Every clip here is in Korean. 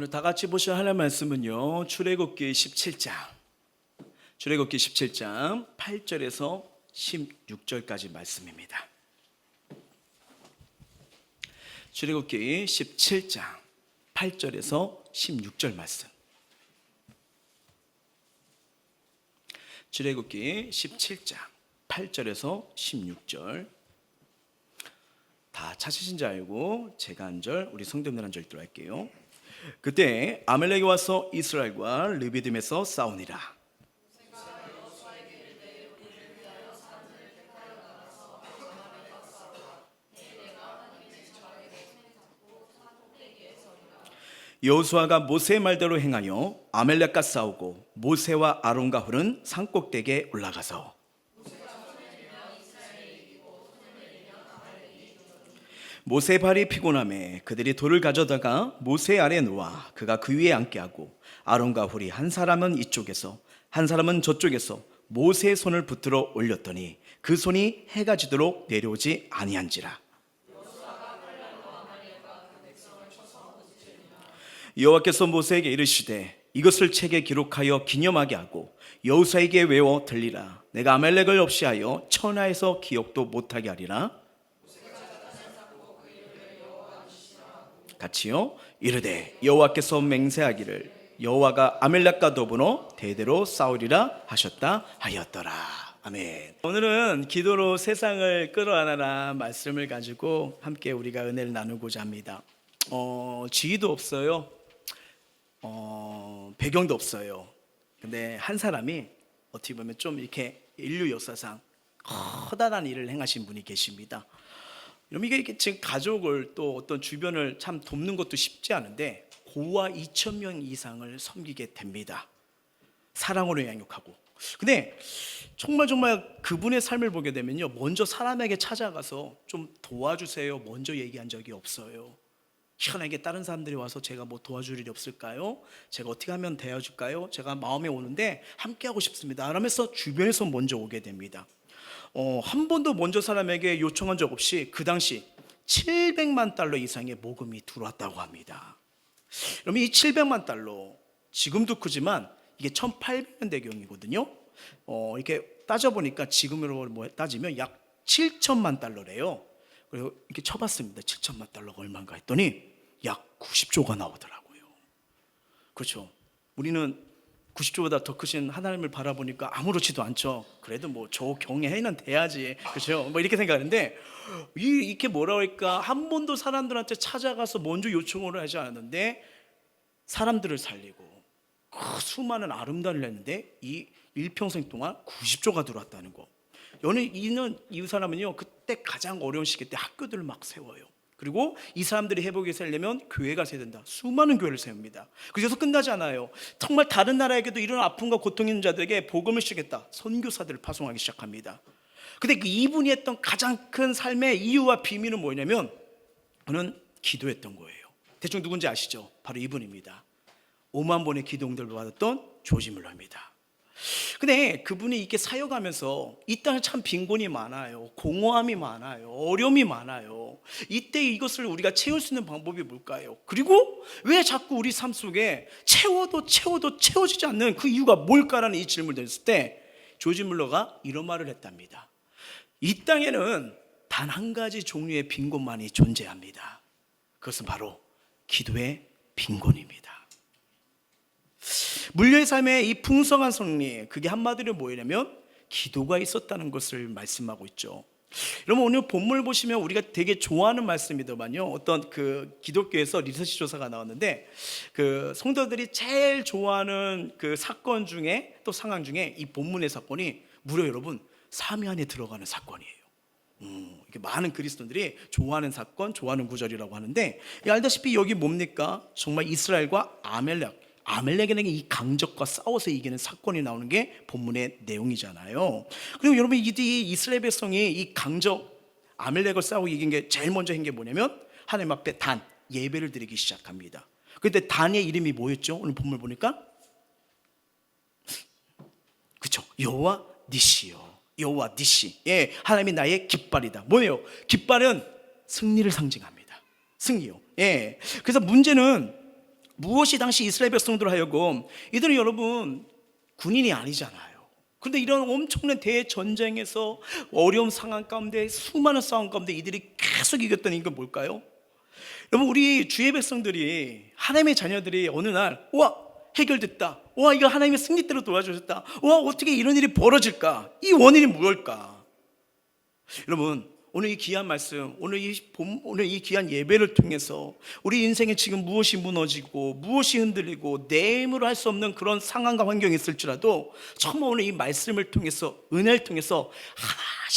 오늘 다 같이 보실 하나님 말씀은요, 출애굽기 17장 8절에서 16절까지 말씀입니다. 출애굽기 17장 8절에서 16절 말씀. 출애굽기 17장 8절에서 16절. 다 찾으신 줄 알고 제가 한 절, 우리 성도님들 한 절 읽도록 할게요. 그때 아말렉이 와서 이스라엘과 르비딤에서 싸우니라. 여호수아가 모세의 말대로 행하여 아말렉과 싸우고 모세와 아론과 훌은 산꼭대기에 올라가서 모세 발이 피곤함에 그들이 돌을 가져다가 모세 아래 놓아 그가 그 위에 앉게 하고 아론과 훌이 한 사람은 이쪽에서 한 사람은 저쪽에서 모세의 손을 붙들어 올렸더니 그 손이 해가 지도록 내려오지 아니한지라. 여호와께서 모세에게 이르시되 이것을 책에 기록하여 기념하게 하고 여호수아에게 외워 들리라. 내가 아말렉을 없이하여 천하에서 기억도 못하게 하리라. 같이요. 이르되 여호와께서 맹세하기를 여호와가 아말렉과 더불어 대대로 싸우리라 하셨다 하였더라. 아멘. 오늘은 기도로 세상을 끌어안아라 말씀을 가지고 함께 우리가 은혜를 나누고자 합니다. 지위도 없어요. 배경도 없어요. 근데 한 사람이 어떻게 보면 좀 이렇게 인류 역사상 커다란 일을 행하신 분이 계십니다. 여러분, 이게 지금 가족을 또 어떤 주변을 참 돕는 것도 쉽지 않은데 고아 2,000명 이상을 섬기게 됩니다. 사랑으로 양육하고. 근데 정말 그분의 삶을 보게 되면요, 먼저 사람에게 찾아가서 좀 도와주세요 먼저 얘기한 적이 없어요. 희한하게 다른 사람들이 와서 제가 뭐 도와줄 일이 없을까요? 제가 어떻게 하면 도와줄까요? 제가 마음에 오는데 함께 하고 싶습니다 라면서 주변에서 먼저 오게 됩니다. 한 번도 먼저 사람에게 요청한 적 없이 그 당시 700만 달러 이상의 모금이 들어왔다고 합니다. 그럼 이 700만 달러 지금도 크지만 이게 1800년대경이거든요. 이렇게 따져보니까 지금으로 따지면 약 7천만 달러래요. 그리고 이렇게 쳐봤습니다. 7천만 달러가 얼마인가 했더니 약 90조가 나오더라고요. 그렇죠. 우리는 90조보다 더 크신 하나님을 바라보니까 아무렇지도 않죠. 그래도 뭐 저 경애해는 돼야지, 그렇죠? 뭐 이렇게 생각하는데, 이렇게 뭐라 할까, 한 번도 사람들한테 찾아가서 먼저 요청을 하지 않았는데 사람들을 살리고 그 수많은 아름다움을 했는데 이 일평생 동안 90조가 들어왔다는 거. 이 사람은요, 그때 가장 어려운 시기 때 학교들을 막 세워요. 그리고 이 사람들이 회복에 살려면 교회가 세야 된다. 수많은 교회를 세웁니다. 그래서 끝나지 않아요. 정말 다른 나라에게도 이런 아픔과 고통 있는 자들에게 복음을 시겠다. 선교사들을 파송하기 시작합니다. 근데 이분이 했던 가장 큰 삶의 이유와 비밀은 뭐냐면 그는 기도했던 거예요. 대충 누군지 아시죠? 바로 이분입니다. 5만 번의 기도응답을 받았던 조지 뮬러입니다. 근데 그분이 이렇게 사역하면서 이 땅에 참 빈곤이 많아요. 공허함이 많아요. 어려움이 많아요. 이때 이것을 우리가 채울 수 있는 방법이 뭘까요? 그리고 왜 자꾸 우리 삶 속에 채워도 채워지지 않는 그 이유가 뭘까라는 이 질문을 드렸을 때 조지 뮬러가 이런 말을 했답니다. 이 땅에는 단 한 가지 종류의 빈곤만이 존재합니다. 그것은 바로 기도의 빈곤입니다. 물려의 삶의 이 풍성한 승리, 그게 한마디로 뭐냐면 기도가 있었다는 것을 말씀하고 있죠. 여러분, 오늘 본문을 보시면 우리가 되게 좋아하는 말씀이더만요. 어떤 그 기독교에서 리서치 조사가 나왔는데 그 성도들이 제일 좋아하는 그 사건 중에, 또 상황 중에 이 본문의 사건이 무려 여러분 3위 안에 들어가는 사건이에요. 이렇게 많은 그리스도인들이 좋아하는 사건, 좋아하는 구절이라고 하는데, 알다시피 여기 뭡니까? 정말 이스라엘과 아말렉에게 이 강적과 싸워서 이기는 사건이 나오는 게 본문의 내용이잖아요. 그리고 여러분, 이 이스라엘 백성이 이 강적 아말렉을 싸우고 이긴 게 제일 먼저 한 게 뭐냐면 하나님 앞에 단 예배를 드리기 시작합니다. 그런데 단의 이름이 뭐였죠? 오늘 본문 보니까 그렇죠. 여호와 니시요. 여호와 니시. 예, 하나님이 나의 깃발이다. 뭐예요? 깃발은 승리를 상징합니다. 승리요. 예. 그래서 문제는 무엇이 당시 이스라엘 백성들 하여금, 이들은 여러분 군인이 아니잖아요. 그런데 이런 엄청난 대전쟁에서 어려운 상황 가운데, 수많은 싸움 가운데 이들이 계속 이겼던 이유가 뭘까요? 여러분, 우리 주의 백성들이, 하나님의 자녀들이 어느 날 와, 해결됐다, 와, 이거 하나님의 승리대로 도와주셨다, 와, 어떻게 이런 일이 벌어질까? 이 원인이 무엇일까? 여러분, 오늘 이 귀한 말씀, 오늘 이 귀한 예배를 통해서 우리 인생에 지금 무엇이 무너지고 무엇이 흔들리고 내 힘으로 할 수 없는 그런 상황과 환경이 있을지라도 정말 오늘 이 말씀을 통해서, 은혜를 통해서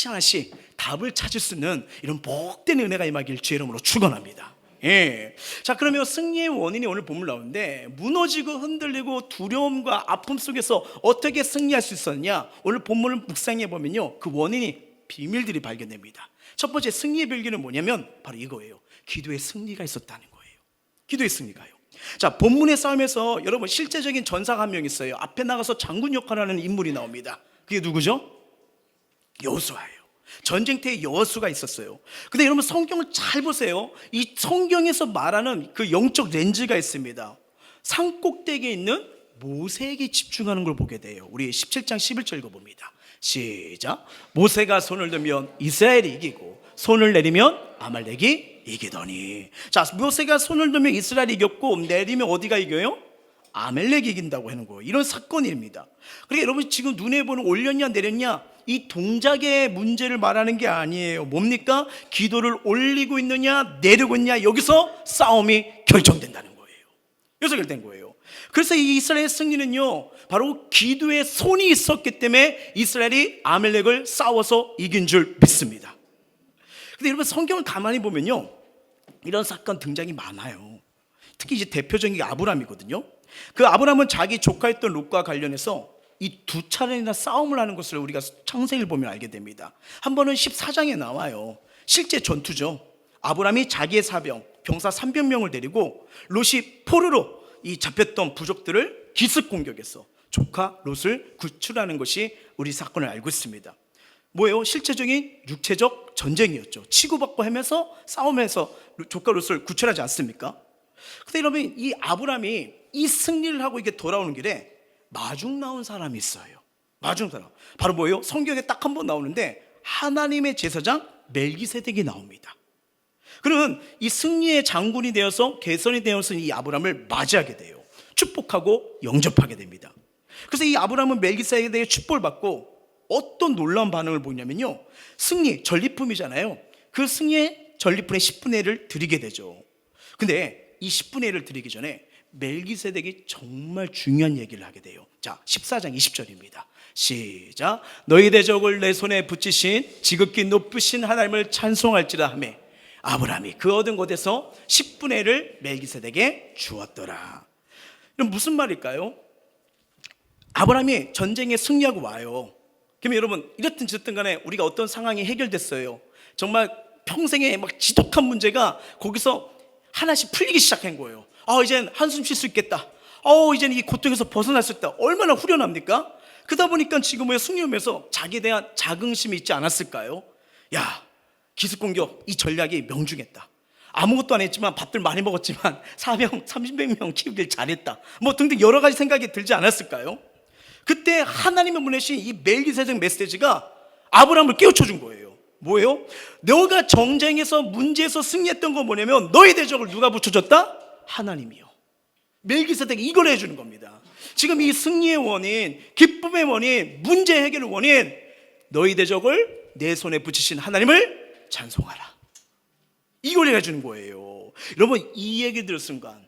하나씩 답을 찾을 수 있는 이런 복된 은혜가 임하길 주의 이름으로 축원합니다. 예. 자, 그러면 승리의 원인이 오늘 본문 나오는데, 무너지고 흔들리고 두려움과 아픔 속에서 어떻게 승리할 수 있었냐? 오늘 본문을 묵상해 보면요, 그 원인이, 비밀들이 발견됩니다. 첫 번째 승리의 비밀은 뭐냐면 바로 이거예요. 기도의 승리가 있었다는 거예요. 기도의 승리가요. 자, 본문의 싸움에서 여러분 실제적인 전사가 한 명 있어요. 앞에 나가서 장군 역할을 하는 인물이 나옵니다. 그게 누구죠? 여호수아예요. 전쟁터에 여호수아가 있었어요. 근데 여러분 성경을 잘 보세요. 이 성경에서 말하는 그 영적 렌즈가 있습니다. 산 꼭대기에 있는 모세에게 집중하는 걸 보게 돼요. 우리 17장 11절 읽어봅니다. 시작. 모세가 손을 들면 이스라엘이 이기고 손을 내리면 아말렉이 이기더니. 자, 모세가 손을 들면 이스라엘이 이겼고 내리면 어디가 이겨요? 아말렉이 이긴다고 하는 거예요. 이런 사건입니다. 그러니까 여러분 지금 눈에 보는 올렸냐 내렸냐, 이 동작의 문제를 말하는 게 아니에요. 뭡니까? 기도를 올리고 있느냐 내리고 있느냐, 여기서 싸움이 결정된다는 거예요. 여기서 결정된 거예요. 그래서 이 이스라엘의 승리는요, 바로 기도에 손이 있었기 때문에 이스라엘이 아말렉을 싸워서 이긴 줄 믿습니다. 근데 여러분 성경을 가만히 보면요, 이런 사건 등장이 많아요. 특히 이제 대표적인 게 아브람이거든요. 그 아브람은 자기 조카였던 롯과 관련해서 이 두 차례나 싸움을 하는 것을 우리가 창세기를 보면 알게 됩니다. 한 번은 14장에 나와요. 실제 전투죠. 아브람이 자기의 사병, 병사 300명을 데리고 롯이 포로로 이 잡혔던 부족들을 기습 공격해서 조카 롯을 구출하는 것이 우리 사건을 알고 있습니다. 뭐예요? 실제적인 육체적 전쟁이었죠. 치고받고 하면서 싸움에서 조카 롯을 구출하지 않습니까? 근데 여러분 이 아브람이 이 승리를 하고 이게 돌아오는 길에 마중 나온 사람이 있어요. 마중 사람, 바로 뭐예요? 성경에 딱 한 번 나오는데 하나님의 제사장 멜기세덱이 나옵니다. 그는 이 승리의 장군이 되어서, 개선이 되어서 이 아브람을 맞이하게 돼요. 축복하고 영접하게 됩니다. 그래서 이 아브람은 멜기세덱의 축복을 받고 어떤 놀라운 반응을 보이냐면요, 승리, 전리품이잖아요. 그 승리의 전리품의 10분의 1을 드리게 되죠. 근데 이 10분의 1을 드리기 전에 멜기세덱이 정말 중요한 얘기를 하게 돼요. 자, 14장 20절입니다. 시작. 너희 대적을 내 손에 붙이신 지극히 높으신 하나님을 찬송할지라 하며 아브람이 그 얻은 곳에서 10분의 1을 멜기세덱에게 주었더라. 이건 무슨 말일까요? 아브람이 전쟁에 승리하고 와요. 그러면 여러분 이렇든 저렇든 간에 우리가 어떤 상황이 해결됐어요. 정말 평생에 막 지독한 문제가 거기서 하나씩 풀리기 시작한 거예요. 이젠 한숨 쉴 수 있겠다. 이제는 이 고통에서 벗어날 수 있다. 얼마나 후련합니까? 그러다 보니까 지금 승리하면서 자기에 대한 자긍심이 있지 않았을까요? 야, 기습공격 이 전략이 명중했다. 아무것도 안 했지만 밥들 많이 먹었지만 사병 300명 키우길 잘했다. 뭐 등등 여러 가지 생각이 들지 않았을까요? 그때 하나님의 보내신 이 멜기세덱 메시지가 아브람을 깨우쳐 준 거예요. 뭐예요? 너가 정쟁에서 문제에서 승리했던 건 뭐냐면 너희 대적을 누가 붙여줬다? 하나님이요. 멜기세덱이 이걸 해주는 겁니다. 지금 이 승리의 원인, 기쁨의 원인, 문제 해결의 원인, 너희 대적을 내 손에 붙이신 하나님을 찬송하라. 이걸 해주는 거예요. 여러분 이 얘기 들을 순간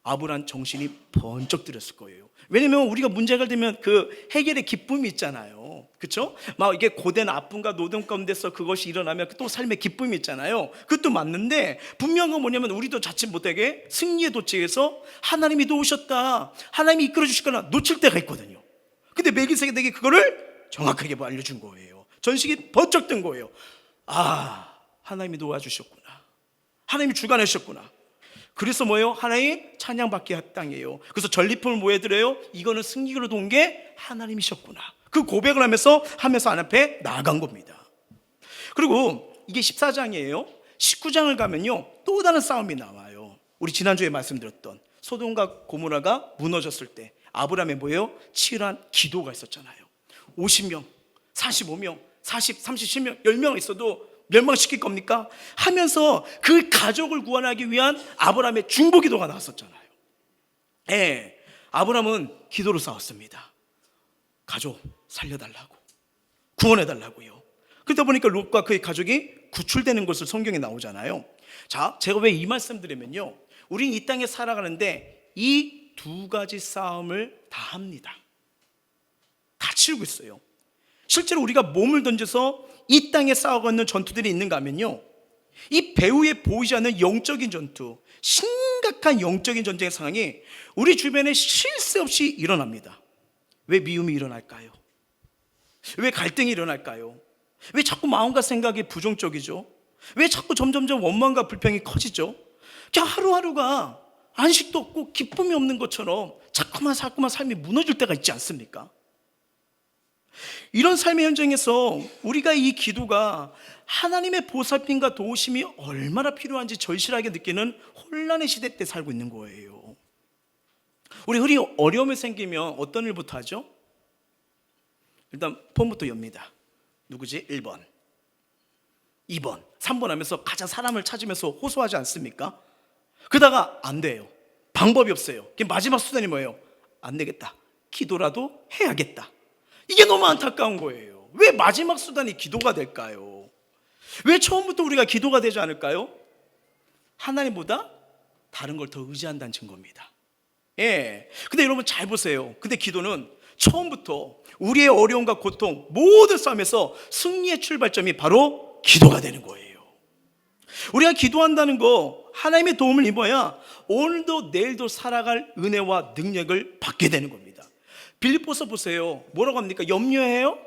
아브람 정신이 번쩍 들었을 거예요. 왜냐면 우리가 문제가 되면 그 해결의 기쁨이 있잖아요. 그렇죠? 막 이게 고된 아픔과 노동 가운데서 그것이 일어나면 또 삶의 기쁨이 있잖아요. 그것도 맞는데 분명한 건 뭐냐면 우리도 자칫 못하게 승리에 도취해서 하나님이 도우셨다, 하나님이 이끌어 주실 거나 놓칠 때가 있거든요. 근데 멜기세덱이 그거를 정확하게 알려준 거예요. 전식이 번쩍 든 거예요. 하나님이 도와주셨구나, 하나님이 주관해 주셨구나. 그래서 뭐예요? 하나님 찬양받기 합당해요. 그래서 전리품을 뭐 해드려요? 이거는 승리로 도운 게 하나님이셨구나. 그 고백을 하면서 하나님 앞에 나아간 겁니다. 그리고 이게 14장이에요. 19장을 가면요 또 다른 싸움이 나와요. 우리 지난주에 말씀드렸던 소돔과 고모라가 무너졌을 때 아브라함의 뭐예요? 치열한 기도가 있었잖아요. 50명, 45명, 40, 30, 10명, 10명 있어도 멸망시킬 겁니까? 하면서 그 가족을 구원하기 위한 아브라함의 중보기도가 나왔었잖아요. 예, 아브라함은 기도로 싸웠습니다. 가족 살려달라고, 구원해달라고요. 그러다 보니까 롯과 그의 가족이 구출되는 것을 성경에 나오잖아요. 자, 제가 왜 이 말씀 드리면요, 우린 이 땅에 살아가는데 이 두 가지 싸움을 다 합니다. 다 치르고 있어요. 실제로 우리가 몸을 던져서 이 땅에 싸우고 있는 전투들이 있는가 하면요, 이 배후에 보이지 않는 영적인 전투, 심각한 영적인 전쟁의 상황이 우리 주변에 쉴 새 없이 일어납니다. 왜 미움이 일어날까요? 왜 갈등이 일어날까요? 왜 자꾸 마음과 생각이 부정적이죠? 왜 자꾸 점점점 원망과 불평이 커지죠? 그냥 하루하루가 안식도 없고 기쁨이 없는 것처럼 자꾸만 삶이 무너질 때가 있지 않습니까? 이런 삶의 현장에서 우리가 이 기도가 하나님의 보살핌과 도우심이 얼마나 필요한지 절실하게 느끼는 혼란의 시대 때 살고 있는 거예요. 우리 흔히 어려움이 생기면 어떤 일부터 하죠? 일단 폰부터 엽니다. 누구지? 1번, 2번, 3번 하면서 가장 사람을 찾으면서 호소하지 않습니까? 그러다가 안 돼요. 방법이 없어요. 마지막 수단이 뭐예요? 안 되겠다, 기도라도 해야겠다. 이게 너무 안타까운 거예요. 왜 마지막 수단이 기도가 될까요? 왜 처음부터 우리가 기도가 되지 않을까요? 하나님보다 다른 걸 더 의지한다는 증거입니다. 예. 근데 여러분 잘 보세요. 근데 기도는 처음부터 우리의 어려움과 고통, 모든 싸움에서 승리의 출발점이 바로 기도가 되는 거예요. 우리가 기도한다는 거, 하나님의 도움을 입어야 오늘도 내일도 살아갈 은혜와 능력을 받게 되는 겁니다. 빌립보서 보세요. 뭐라고 합니까? 염려해요?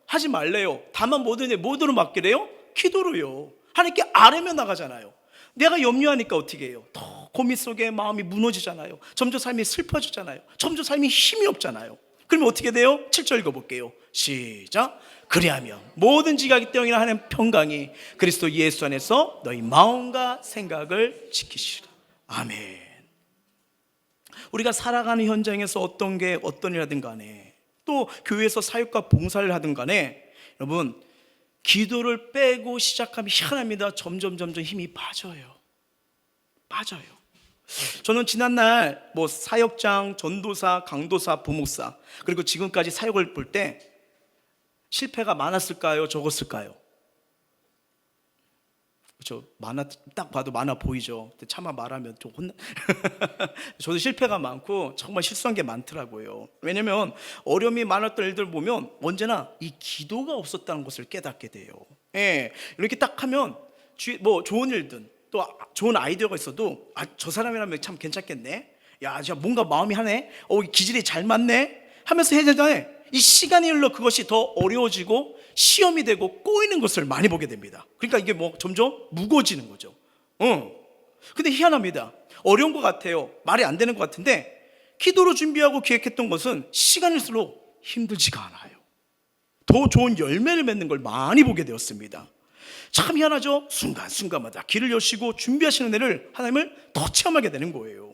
하지 말래요. 다만 뭐든지 맡기래요? 기도로요. 하나님께 아뢰며 나가잖아요. 내가 염려하니까 어떻게 해요? 더 고민 속에 마음이 무너지잖아요. 점점 삶이 슬퍼지잖아요. 점점 삶이 힘이 없잖아요. 그러면 어떻게 돼요? 7절 읽어볼게요. 시작. 그리하면 모든 지각이 때문에 하는 평강이 그리스도 예수 안에서 너희 마음과 생각을 지키시라. 아멘. 우리가 살아가는 현장에서 어떤 일하든 간에, 또 교회에서 사역과 봉사를 하든 간에, 여러분 기도를 빼고 시작하면 희한합니다. 점점 힘이 빠져요. 저는 지난날 사역장, 전도사, 강도사, 부목사, 그리고 지금까지 사역을 볼 때 실패가 많았을까요? 적었을까요? 그렇죠. 딱 봐도 많아 보이죠. 차마 말하면 좀 저도 실패가 많고 정말 실수한 게 많더라고요. 왜냐면 어려움이 많았던 일들 보면 언제나 이 기도가 없었다는 것을 깨닫게 돼요. 예, 이렇게 딱 하면 좋은 일든 또 좋은 아이디어가 있어도 저 사람이라면 참 괜찮겠네, 야 진짜 뭔가 마음이 하네, 기질이 잘 맞네 하면서 해야 되잖아요. 이 시간이 흘러 그것이 더 어려워지고 시험이 되고 꼬이는 것을 많이 보게 됩니다. 그러니까 이게 점점 무거워지는 거죠. 근데 희한합니다. 어려운 것 같아요. 말이 안 되는 것 같은데 기도로 준비하고 기획했던 것은 시간일수록 힘들지가 않아요. 더 좋은 열매를 맺는 걸 많이 보게 되었습니다. 참 희한하죠. 순간순간마다 길을 여시고 준비하시는 애를 하나님을 더 체험하게 되는 거예요.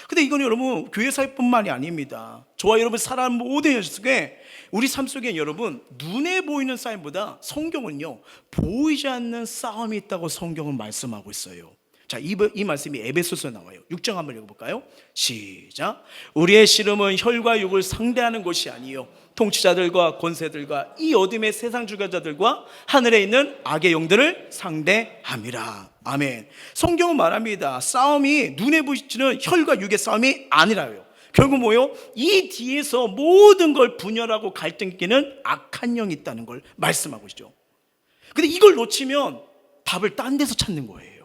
근데 이건 여러분 교회 사역뿐만이 아닙니다. 저와 여러분 살아가는 모든 현실 속에 우리 삶 속에 여러분 눈에 보이는 싸움보다 성경은요 보이지 않는 싸움이 있다고 성경은 말씀하고 있어요. 자, 이 말씀이 에베소서에 나와요. 6장 한번 읽어볼까요? 시작. 우리의 씨름은 혈과 육을 상대하는 것이 아니요 통치자들과 권세들과 이 어둠의 세상 주관자들과 하늘에 있는 악의 영들을 상대함이라. 아멘. 성경은 말합니다. 싸움이 눈에 보이지는 혈과 육의 싸움이 아니라요. 결국 뭐요? 이 뒤에서 모든 걸 분열하고 갈등끼는 악한 영이 있다는 걸 말씀하고 있죠. 근데 이걸 놓치면 답을 딴 데서 찾는 거예요.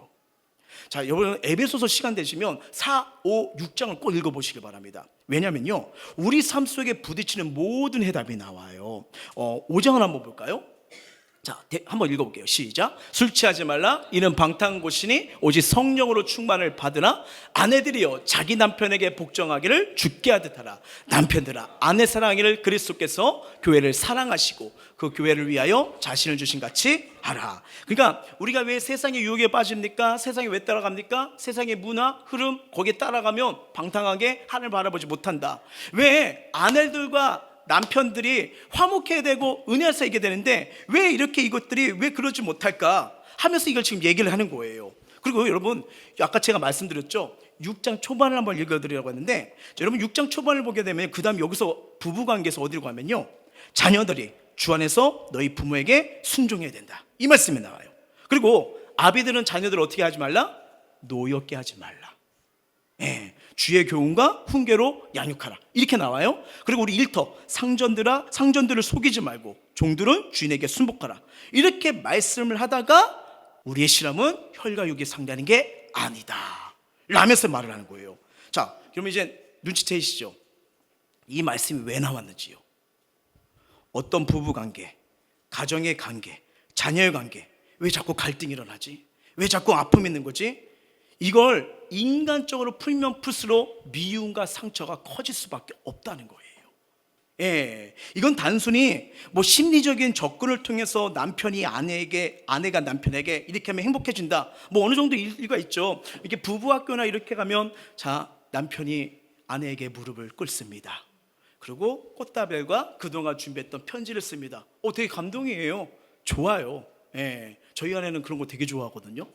자, 여러분 에베소서 시간 되시면 4, 5, 6장을 꼭 읽어보시길 바랍니다. 왜냐면요 우리 삶 속에 부딪히는 모든 해답이 나와요. 5장을 한번 볼까요? 자, 한번 읽어볼게요. 시작. 술 취하지 말라. 이는 방탕한 것이니 오직 성령으로 충만을 받으나 아내들이여 자기 남편에게 복종하기를 주께 하듯 하라. 남편들아 아내 사랑하기를 그리스도께서 교회를 사랑하시고 그 교회를 위하여 자신을 주신 같이 하라. 그러니까 우리가 왜 세상의 유혹에 빠집니까? 세상에 왜 따라갑니까? 세상의 문화, 흐름 거기에 따라가면 방탕하게 하늘 바라보지 못한다. 왜 아내들과 남편들이 화목해야 되고 은혜할 수 있게 되는데 왜 이렇게 이것들이 왜 그러지 못할까 하면서 이걸 지금 얘기를 하는 거예요. 그리고 여러분 아까 제가 말씀드렸죠, 6장 초반을 한번 읽어드리려고 했는데, 여러분 6장 초반을 보게 되면 그 다음 여기서 부부관계에서 어디로 가면요, 자녀들이 주 안에서 너희 부모에게 순종해야 된다 이 말씀이 나와요. 그리고 아비들은 자녀들을 어떻게 하지 말라? 노엽게 하지 말라. 주의 교훈과 훈계로 양육하라 이렇게 나와요. 그리고 우리 일터 상전들을 속이지 말고 종들은 주인에게 순복하라 이렇게 말씀을 하다가 우리의 실험은 혈과 육이 상대하는 게 아니다 라면서 말을 하는 거예요. 자, 그러면 이제 눈치채시죠? 이 말씀이 왜 나왔는지요. 어떤 부부관계, 가정의 관계, 자녀의 관계 왜 자꾸 갈등이 일어나지? 왜 자꾸 아픔이 있는 거지? 이걸 인간적으로 풀면 풀수록 미움과 상처가 커질 수밖에 없다는 거예요. 이건 단순히 심리적인 접근을 통해서 남편이 아내가 남편에게 이렇게 하면 행복해진다 어느 정도 일리가 있죠. 이렇게 부부학교나 이렇게 가면 자, 남편이 아내에게 무릎을 꿇습니다. 그리고 꽃다발과 그동안 준비했던 편지를 씁니다. 되게 감동이에요. 좋아요. 저희 아내는 그런 거 되게 좋아하거든요.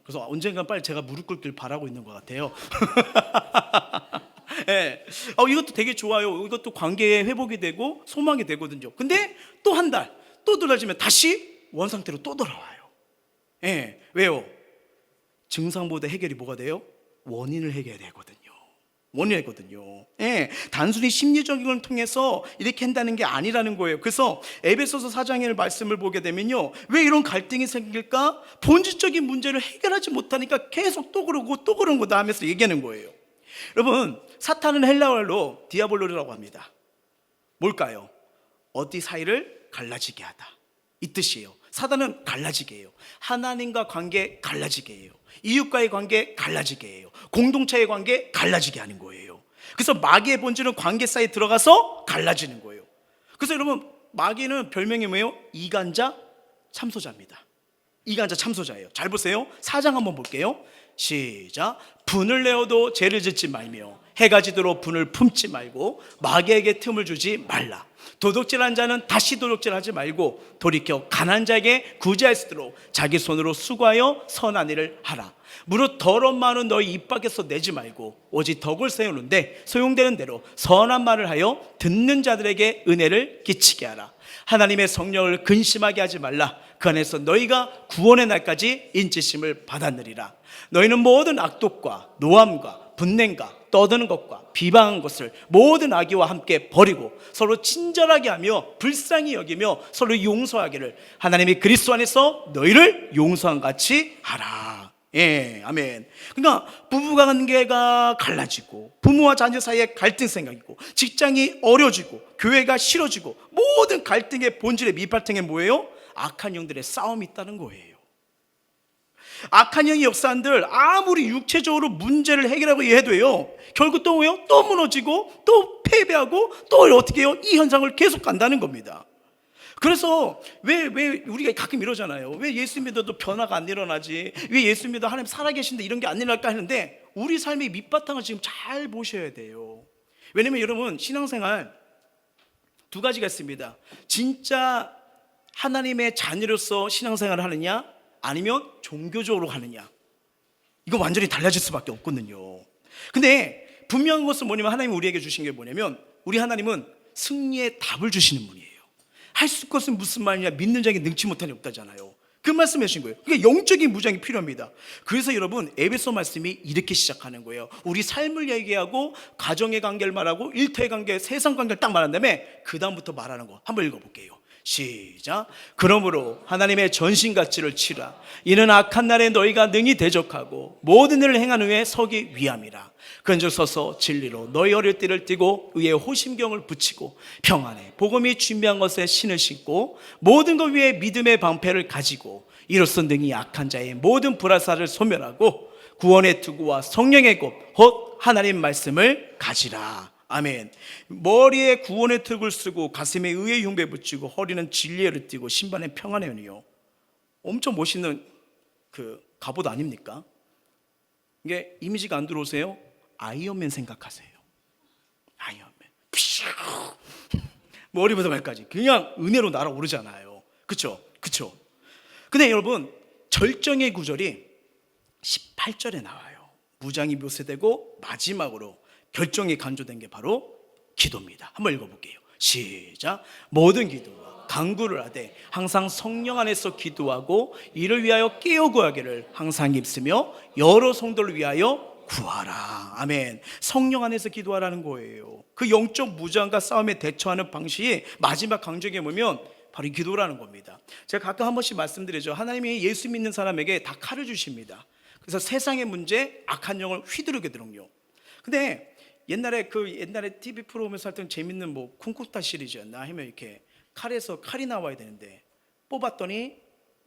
그래서 언젠간 빨리 제가 무릎 꿇길 바라고 있는 것 같아요. 이것도 되게 좋아요. 이것도 관계의 회복이 되고 소망이 되거든요. 근데 또 한 달, 또 들어지면 다시 원상태로 또 돌아와요. 왜요? 증상보다 해결이 뭐가 돼요? 원인을 해결해야 되거든요. 원인이거든요. 단순히 심리적인 걸 통해서 이렇게 한다는 게 아니라는 거예요. 그래서 에베소서 4장의 말씀을 보게 되면요, 왜 이런 갈등이 생길까? 본질적인 문제를 해결하지 못하니까 계속 또 그러고 또 그런 거다 하면서 얘기하는 거예요. 여러분, 사탄은 헬라어로 디아볼로라고 합니다. 뭘까요? 어디 사이를 갈라지게 하다 이 뜻이에요. 사단은 갈라지게 해요. 하나님과 관계 갈라지게 해요. 이웃과의 관계 갈라지게 해요. 공동체의 관계 갈라지게 하는 거예요. 그래서 마귀의 본질은 관계 사이에 들어가서 갈라지는 거예요. 그래서 여러분, 마귀는 별명이 뭐예요? 이간자 참소자입니다. 이간자 참소자예요. 잘 보세요. 4장 한번 볼게요. 시작. 분을 내어도 죄를 짓지 말며 해가 지도록 분을 품지 말고 마귀에게 틈을 주지 말라. 도둑질한 자는 다시 도둑질하지 말고 돌이켜 가난한 자에게 구제할 수 있도록 자기 손으로 수고하여 선한 일을 하라. 무릇 더러운 말은 너희 입 밖에서 내지 말고 오직 덕을 세우는데 소용되는 대로 선한 말을 하여 듣는 자들에게 은혜를 끼치게 하라. 하나님의 성령을 근심하게 하지 말라. 그 안에서 너희가 구원의 날까지 인치심을 받았느리라. 너희는 모든 악독과 노함과 분냉과 떠드는 것과 비방한 것을 모든 악의와 함께 버리고 서로 친절하게 하며 불쌍히 여기며 서로 용서하기를 하나님이 그리스도 안에서 너희를 용서한 같이 하라. 아멘. 그러니까 부부관계가 갈라지고 부모와 자녀 사이에 갈등 생각이고 직장이 어려지고 교회가 싫어지고 모든 갈등의 본질의 밑바탕에 뭐예요? 악한 영들의 싸움이 있다는 거예요. 악한 영의 역사들 아무리 육체적으로 문제를 해결하고 해도요, 결국 또 뭐예요? 또 무너지고 또 패배하고 또 어떻게 해요? 이 현상을 계속 간다는 겁니다. 그래서 왜 우리가 가끔 이러잖아요. 왜 예수 믿어도 변화가 안 일어나지? 왜 예수 믿어 하나님 살아계신데 이런 게 안 일어날까 하는데, 우리 삶의 밑바탕을 지금 잘 보셔야 돼요. 왜냐면 여러분, 신앙생활 두 가지가 있습니다. 진짜 하나님의 자녀로서 신앙생활을 하느냐, 아니면 종교적으로 하느냐. 이거 완전히 달라질 수밖에 없거든요. 근데 분명한 것은 뭐냐면, 하나님이 우리에게 주신 게 뭐냐면, 우리 하나님은 승리의 답을 주시는 분이에요. 할 수 것은 무슨 말이냐, 믿는 자에게 능치 못하니 없다잖아요. 그 말씀 하신 거예요. 그러니까 영적인 무장이 필요합니다. 그래서 여러분, 에베소 말씀이 이렇게 시작하는 거예요. 우리 삶을 얘기하고 가정의 관계를 말하고 일터의 관계, 세상 관계를 딱 말한 다음에 그 다음부터 말하는 거 한번 읽어볼게요. 시작. 그러므로 하나님의 전신갑주를 치라. 이는 악한 날에 너희가 능히 대적하고 모든 일을 행한 후에 서기 위함이라. 그런즉 서서 진리로 너희 어릴 띠를 띠고 의의 호심경을 붙이고 평안에 복음이 준비한 것에 신을 신고 모든 것 위에 믿음의 방패를 가지고 이로써 능히 악한 자의 모든 불화살을 소멸하고 구원의 투구와 성령의 곧 하나님 말씀을 가지라. 아멘. 머리에 구원의 특을 쓰고 가슴에 의의 흉배 붙이고 허리는 진리를 띠고 신발에 평안의 은이요. 엄청 멋있는 그 갑옷 아닙니까? 이게 이미지가 안 들어오세요? 아이언맨 생각하세요. 아이언맨. 머리부터 발까지 그냥 은혜로 날아오르잖아요. 그쵸? 그쵸? 근데 여러분, 절정의 구절이 18절에 나와요. 무장이 묘사되고 마지막으로 결정이 간주된 게 바로 기도입니다. 한번 읽어볼게요. 시작. 모든 기도와 간구를 하되 항상 성령 안에서 기도하고 이를 위하여 깨어 구하기를 항상 입으며 여러 성도를 위하여 구하라. 아멘. 성령 안에서 기도하라는 거예요. 그 영적 무장과 싸움에 대처하는 방식이 마지막 강조에 보면 바로 이 기도라는 겁니다. 제가 가끔 한 번씩 말씀드리죠. 하나님이 예수 믿는 사람에게 다 칼을 주십니다. 그래서 세상의 문제, 악한 영을 휘두르게 되는요. 근데 옛날에 TV 프로 보면서 할 때는 재밌는 뭐 쿵쿵따 시리즈였나 하면 이렇게 칼이 나와야 되는데 뽑았더니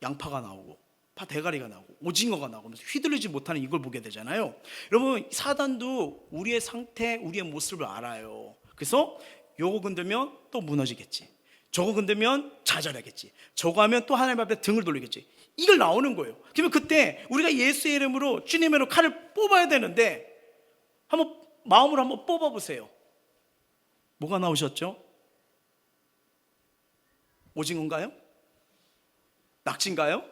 양파가 나오고 파 대가리가 나오고 오징어가 나오고 휘둘리지 못하는 이걸 보게 되잖아요. 여러분, 사단도 우리의 상태, 우리의 모습을 알아요. 그래서 요거 건들면 또 무너지겠지, 저거 건들면 좌절하겠지, 저거 하면 또 하나님 앞에 등을 돌리겠지, 이걸 나오는 거예요. 그러면 그때 우리가 예수의 이름으로, 주님의 이름으로 칼을 뽑아야 되는데 마음으로 한번 뽑아보세요. 뭐가 나오셨죠? 오징어인가요? 낙지인가요?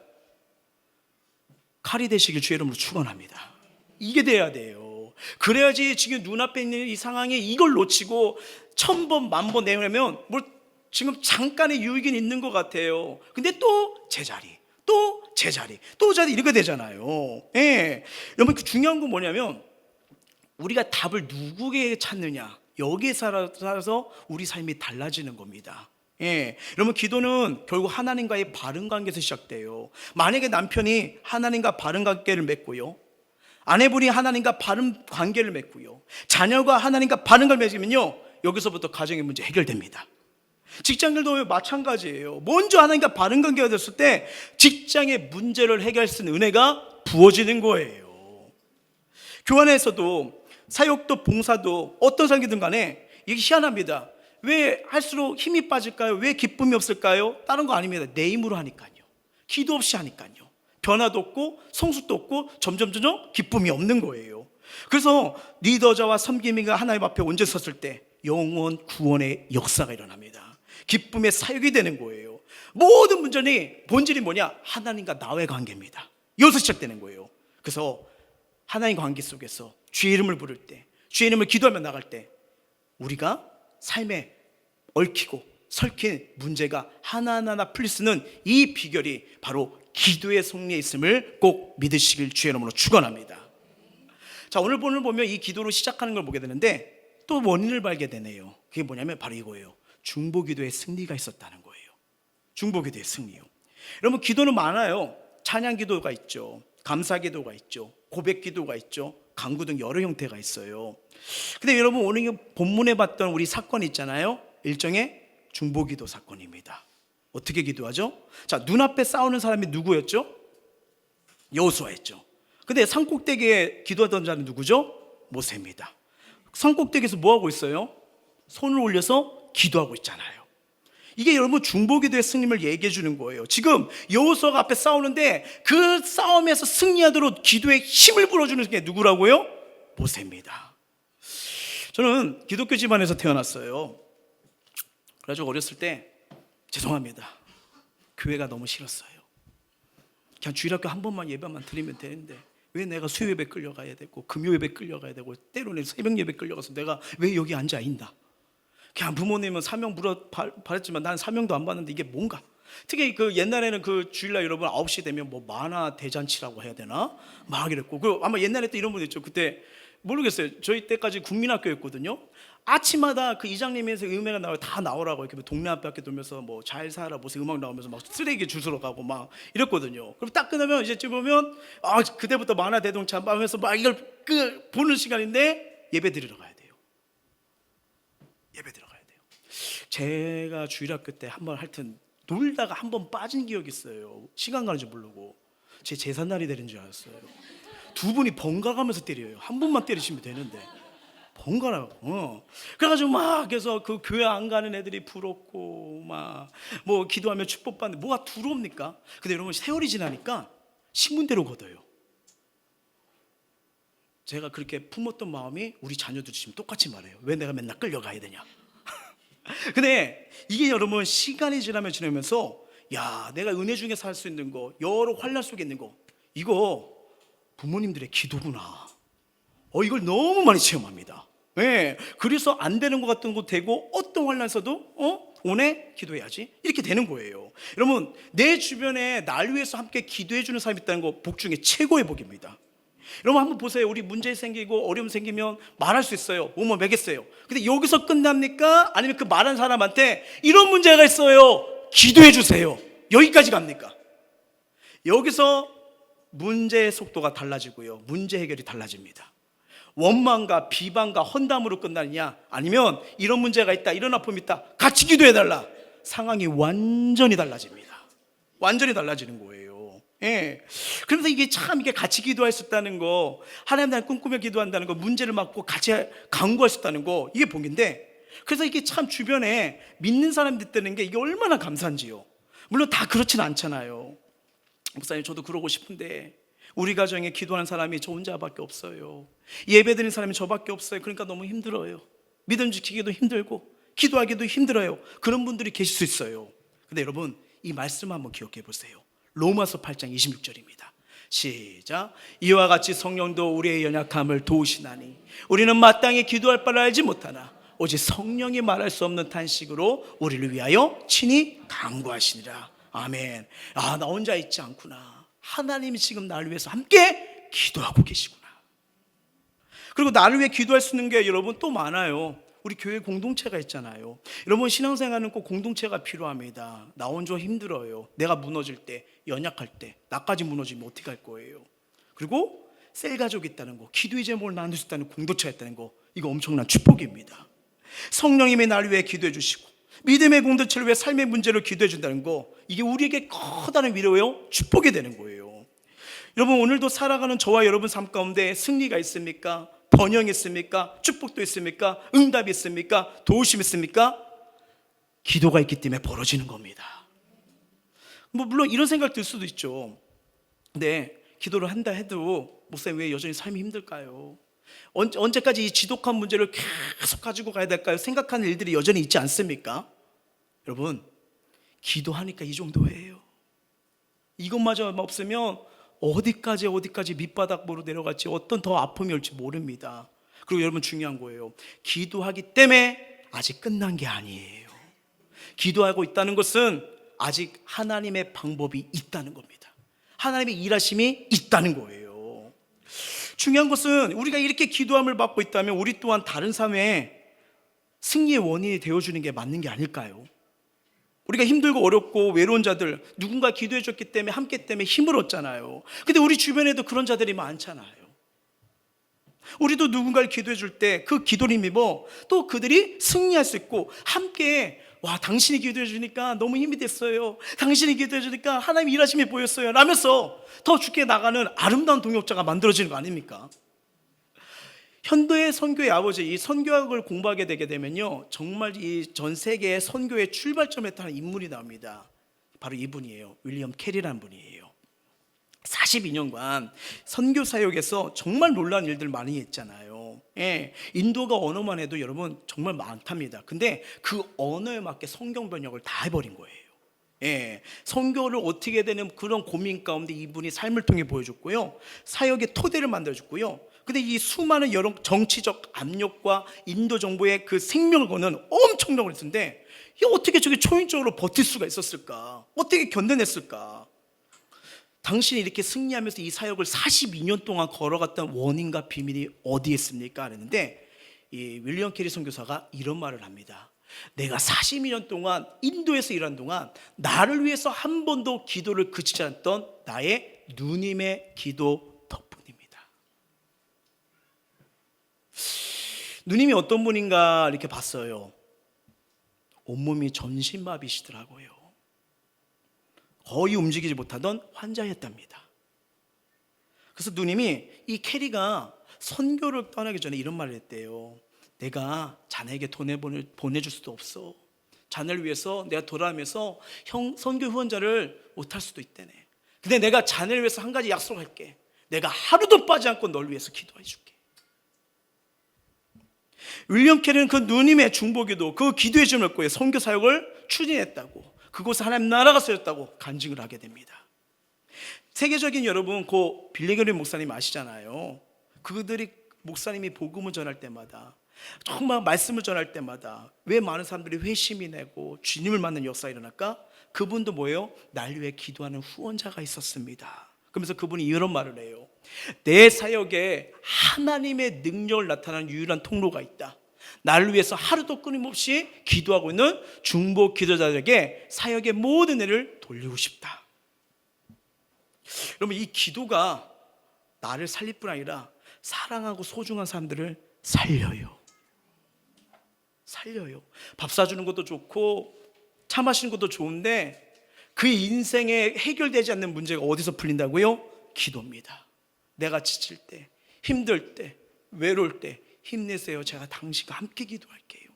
칼이 되시길 주의 이름으로 축원합니다. 이게 돼야 돼요. 그래야지 지금 눈앞에 있는 이 상황에 이걸 놓치고 1000번 만번 내려면 뭐 지금 잠깐의 유익은 있는 것 같아요. 근데 또 제자리, 또 제자리, 또 제자리 이렇게 되잖아요. 예. 여러분, 그 중요한 건 뭐냐면 우리가 답을 누구에게 찾느냐, 여기에 살아서 우리 삶이 달라지는 겁니다. 예, 여러분, 기도는 결국 하나님과의 바른 관계에서 시작돼요. 만약에 남편이 하나님과 바른 관계를 맺고요, 아내분이 하나님과 바른 관계를 맺고요, 자녀가 하나님과 바른 관계를 맺으면요, 여기서부터 가정의 문제 해결됩니다. 직장들도 마찬가지예요. 먼저 하나님과 바른 관계가 됐을 때 직장의 문제를 해결할 수 있는 은혜가 부어지는 거예요. 교회 안에서도 사역도 봉사도 어떤 상기든 간에 이게 희한합니다. 왜 할수록 힘이 빠질까요? 왜 기쁨이 없을까요? 다른 거 아닙니다. 내 힘으로 하니까요. 기도 없이 하니까요. 변화도 없고 성숙도 없고 점점 기쁨이 없는 거예요. 그래서 리더자와 섬김이가 하나님 앞에 얹어 섰을 때 영원 구원의 역사가 일어납니다. 기쁨의 사역이 되는 거예요. 모든 문제는 본질이 뭐냐? 하나님과 나의 관계입니다. 여기서 시작되는 거예요. 그래서 하나님 관계 속에서 주의 이름을 부를 때, 주의 이름을 기도하며 나갈 때 우리가 삶에 얽히고 설킨 문제가 하나하나 풀릴 수 있는 이 비결이 바로 기도의 성리에 있음을 꼭 믿으시길 주의 이름으로 축원합니다. 자, 오늘 보면 이 기도로 시작하는 걸 보게 되는데 또 원인을 발견 되네요. 그게 뭐냐면 바로 이거예요. 중보기도의 승리가 있었다는 거예요. 중보기도의 승리요. 여러분, 기도는 많아요. 찬양기도가 있죠, 감사기도가 있죠, 고백기도가 있죠, 간구 등 여러 형태가 있어요. 근데 여러분, 오늘 본문에 봤던 우리 사건이 있잖아요. 일종의 중보기도 사건입니다. 어떻게 기도하죠? 자, 눈앞에 싸우는 사람이 누구였죠? 여호수아였죠. 근데 산꼭대기에 기도하던 자는 누구죠? 모세입니다. 산꼭대기에서 뭐하고 있어요? 손을 올려서 기도하고 있잖아요. 이게 여러분 중보기도의 승리를 얘기해 주는 거예요. 지금 여호수아가 앞에 싸우는데 그 싸움에서 승리하도록 기도에 힘을 불어주는 게 누구라고요? 모세입니다. 저는 기독교 집안에서 태어났어요. 그래가지고 어렸을 때 죄송합니다, 교회가 너무 싫었어요. 그냥 주일학교 한 번만 예배만 드리면 되는데 왜 내가 수요예배 끌려가야 되고 금요예배 끌려가야 되고 때로는 새벽예배 끌려가서 내가 왜 여기 앉아 있나. 그냥 부모님은 사명 받았지만 난 사명도 안 받는데 이게 뭔가. 특히 그 옛날에는 그 주일날 여러분 9시 되면 뭐 만화 대잔치라고 해야 되나 막 이랬고, 그 아마 옛날에 또 이런 분 있죠. 그때 모르겠어요. 저희 때까지 국민학교였거든요. 아침마다 그 이장님에서 음악가 나와요. 다 나오라고 이렇게 동네 앞에 돌면서 뭐 잘 살아 무슨 음악 나오면서 막 쓰레기 주스러 가고 막 이랬거든요. 그럼 딱 끝나면 이제 보면 그때부터 만화 대동참 하면서 막 이걸 보는 시간인데 예배 드리러 가야 돼요. 예배 들어가야 돼요. 제가 주일학교 때 한번 하여튼 놀다가 한번 빠진 기억이 있어요. 시간 가는 줄 모르고 제 제삿날이 되는 줄 알았어요. 두 분이 번갈아 가면서 때려요. 한 분만 때리시면 되는데 번갈아. 그래가지고 막 그래서 그 교회 안 가는 애들이 부럽고 막 뭐 기도하면 축복받는 뭐가 두렵니까? 근데 여러분 세월이 지나니까 신문대로 걷어요. 제가 그렇게 품었던 마음이 우리 자녀들 지금 똑같이 말해요. 왜 내가 맨날 끌려가야 되냐? 근데 이게 여러분 시간이 지나면서 야 내가 은혜 중에 살 수 있는 거 여러 환난 속에 있는 거 이거 부모님들의 기도구나. 이걸 너무 많이 체험합니다. 네, 그래서 안 되는 것 같은 거 되고 어떤 환난에서도 오늘 기도해야지 이렇게 되는 거예요. 여러분 내 주변에 날 위해서 함께 기도해 주는 사람이 있다는 거 복 중에 최고의 복입니다. 여러분 한번 보세요. 우리 문제 생기고 어려움 생기면 말할 수 있어요. 뭐뭐 매겠어요. 근데 여기서 끝납니까? 아니면 그 말한 사람한테 이런 문제가 있어요. 기도해 주세요. 여기까지 갑니까? 여기서 문제의 속도가 달라지고요. 문제 해결이 달라집니다. 원망과 비방과 헌담으로 끝나느냐 아니면 이런 문제가 있다 이런 아픔이 있다 같이 기도해 달라 상황이 완전히 달라집니다. 완전히 달라지는 거예요. 예. 그래서 이게 참 이게 같이 기도할 수 있다는 거 하나님 나라를 꿈꾸며 기도한다는 거 문제를 막고 같이 강구할 수 있다는 거 이게 복인데 그래서 이게 참 주변에 믿는 사람들 있다는 게 이게 얼마나 감사한지요. 물론 다 그렇진 않잖아요. 목사님 저도 그러고 싶은데 우리 가정에 기도하는 사람이 저 혼자밖에 없어요. 예배드리는 사람이 저밖에 없어요. 그러니까 너무 힘들어요. 믿음 지키기도 힘들고 기도하기도 힘들어요. 그런 분들이 계실 수 있어요. 근데 여러분 이 말씀 한번 기억해 보세요. 로마서 8장 26절입니다 시작. 이와 같이 성령도 우리의 연약함을 도우시나니 우리는 마땅히 기도할 바를 알지 못하나 오직 성령이 말할 수 없는 탄식으로 우리를 위하여 친히 간구하시니라. 아멘. 나 혼자 있지 않구나. 하나님이 지금 나를 위해서 함께 기도하고 계시구나. 그리고 나를 위해 기도할 수 있는 게 여러분 또 많아요. 우리 교회 공동체가 있잖아요. 여러분 신앙생활은 꼭 공동체가 필요합니다. 나 혼자 힘들어요. 내가 무너질 때, 연약할 때 나까지 무너지면 어떻게 할 거예요? 그리고 셀 가족이 있다는 거, 기도의 제목을 나눌 수 있다는 공동체가 있다는 거 이거 엄청난 축복입니다. 성령님이 나를 위해 기도해 주시고 믿음의 공동체를 위해 삶의 문제를 기도해 준다는 거 이게 우리에게 커다란 위로요 축복이 되는 거예요. 여러분 오늘도 살아가는 저와 여러분 삶 가운데 승리가 있습니까? 번영이 있습니까? 축복도 있습니까? 응답이 있습니까? 도우심이 있습니까? 기도가 있기 때문에 벌어지는 겁니다. 뭐 물론 이런 생각 들 수도 있죠. 근데 기도를 한다 해도 목사님 왜 여전히 삶이 힘들까요? 언제까지 이 지독한 문제를 계속 가지고 가야 될까요? 생각하는 일들이 여전히 있지 않습니까? 여러분 기도하니까 이 정도예요. 이것마저 없으면 어디까지 밑바닥으로 내려갈지 어떤 더 아픔이 올지 모릅니다. 그리고 여러분 중요한 거예요. 기도하기 때문에 아직 끝난 게 아니에요. 기도하고 있다는 것은 아직 하나님의 방법이 있다는 겁니다. 하나님의 일하심이 있다는 거예요. 중요한 것은 우리가 이렇게 기도함을 받고 있다면 우리 또한 다른 삶에 승리의 원인이 되어주는 게 맞는 게 아닐까요? 우리가 힘들고 어렵고 외로운 자들 누군가 기도해 줬기 때문에 함께 때문에 힘을 얻잖아요. 근데 우리 주변에도 그런 자들이 많잖아요. 우리도 누군가를 기도해 줄 때 그 기도를 힘입어 또 그들이 승리할 수 있고 함께 당신이 기도해 주니까 너무 힘이 됐어요. 당신이 기도해 주니까 하나님의 일하심이 보였어요 라면서 더 죽게 나가는 아름다운 동역자가 만들어지는 거 아닙니까? 현대의 선교의 아버지 이 선교학을 공부하게 되게 되면요 정말 이 전 세계의 선교의 출발점에 타는 인물이 나옵니다. 바로 이분이에요. 윌리엄 캐리라는 분이에요. 42년간 선교 사역에서 정말 놀라운 일들 많이 했잖아요. 예, 인도가 언어만 해도 여러분 정말 많답니다. 근데 그 언어에 맞게 성경 번역을 다 해버린 거예요. 예, 선교를 어떻게 되는 그런 고민 가운데 이분이 삶을 통해 보여줬고요 사역의 토대를 만들어줬고요. 근데 이 수많은 여러 정치적 압력과 인도 정부의 그 생명을 거는 엄청난 걸 했는데 이게 어떻게 저게 초인적으로 버틸 수가 있었을까? 어떻게 견뎌냈을까? 당신이 이렇게 승리하면서 이 사역을 42년 동안 걸어갔던 원인과 비밀이 어디에 있습니까? 그랬는데 이 윌리엄 캐리 선교사가 이런 말을 합니다. 내가 42년 동안 인도에서 일한 동안 나를 위해서 한 번도 기도를 그치지 않았던 나의 누님의 기도 덕분입니다. 누님이 어떤 분인가 이렇게 봤어요. 온몸이 전신마비시더라고요. 거의 움직이지 못하던 환자였답니다. 그래서 누님이 이 캐리가 선교를 떠나기 전에 이런 말을 했대요. 내가 자네에게 돈을 보내줄 수도 없어. 자네를 위해서 내가 돌아가면서 선교 후원자를 못할 수도 있다네. 근데 내가 자네를 위해서 한 가지 약속할게. 내가 하루도 빠지 않고 널 위해서 기도해 줄게. 윌리엄 캐리는 그 누님의 중보기도, 그 기도해 주는 거에 선교 사역을 추진했다고, 그곳에 하나님 나라가 세웠다고 간증을 하게 됩니다. 세계적인 여러분, 그 빌리그림 목사님 아시잖아요. 그들이 목사님이 복음을 전할 때마다, 정말 말씀을 전할 때마다 왜 많은 사람들이 회심이 내고 주님을 만난 역사가 일어날까? 그분도 뭐예요? 날 위해 기도하는 후원자가 있었습니다. 그러면서 그분이 이런 말을 해요. 내 사역에 하나님의 능력을 나타내는 유일한 통로가 있다. 나를 위해서 하루도 끊임없이 기도하고 있는 중보 기도자들에게 사역의 모든 애를 돌리고 싶다. 여러분, 이 기도가 나를 살릴 뿐 아니라 사랑하고 소중한 사람들을 살려요. 밥 사주는 것도 좋고 차 마시는 것도 좋은데 그 인생에 해결되지 않는 문제가 어디서 풀린다고요? 기도입니다. 내가 지칠 때, 힘들 때, 외로울 때 힘내세요. 제가 당신과 함께 기도할게요.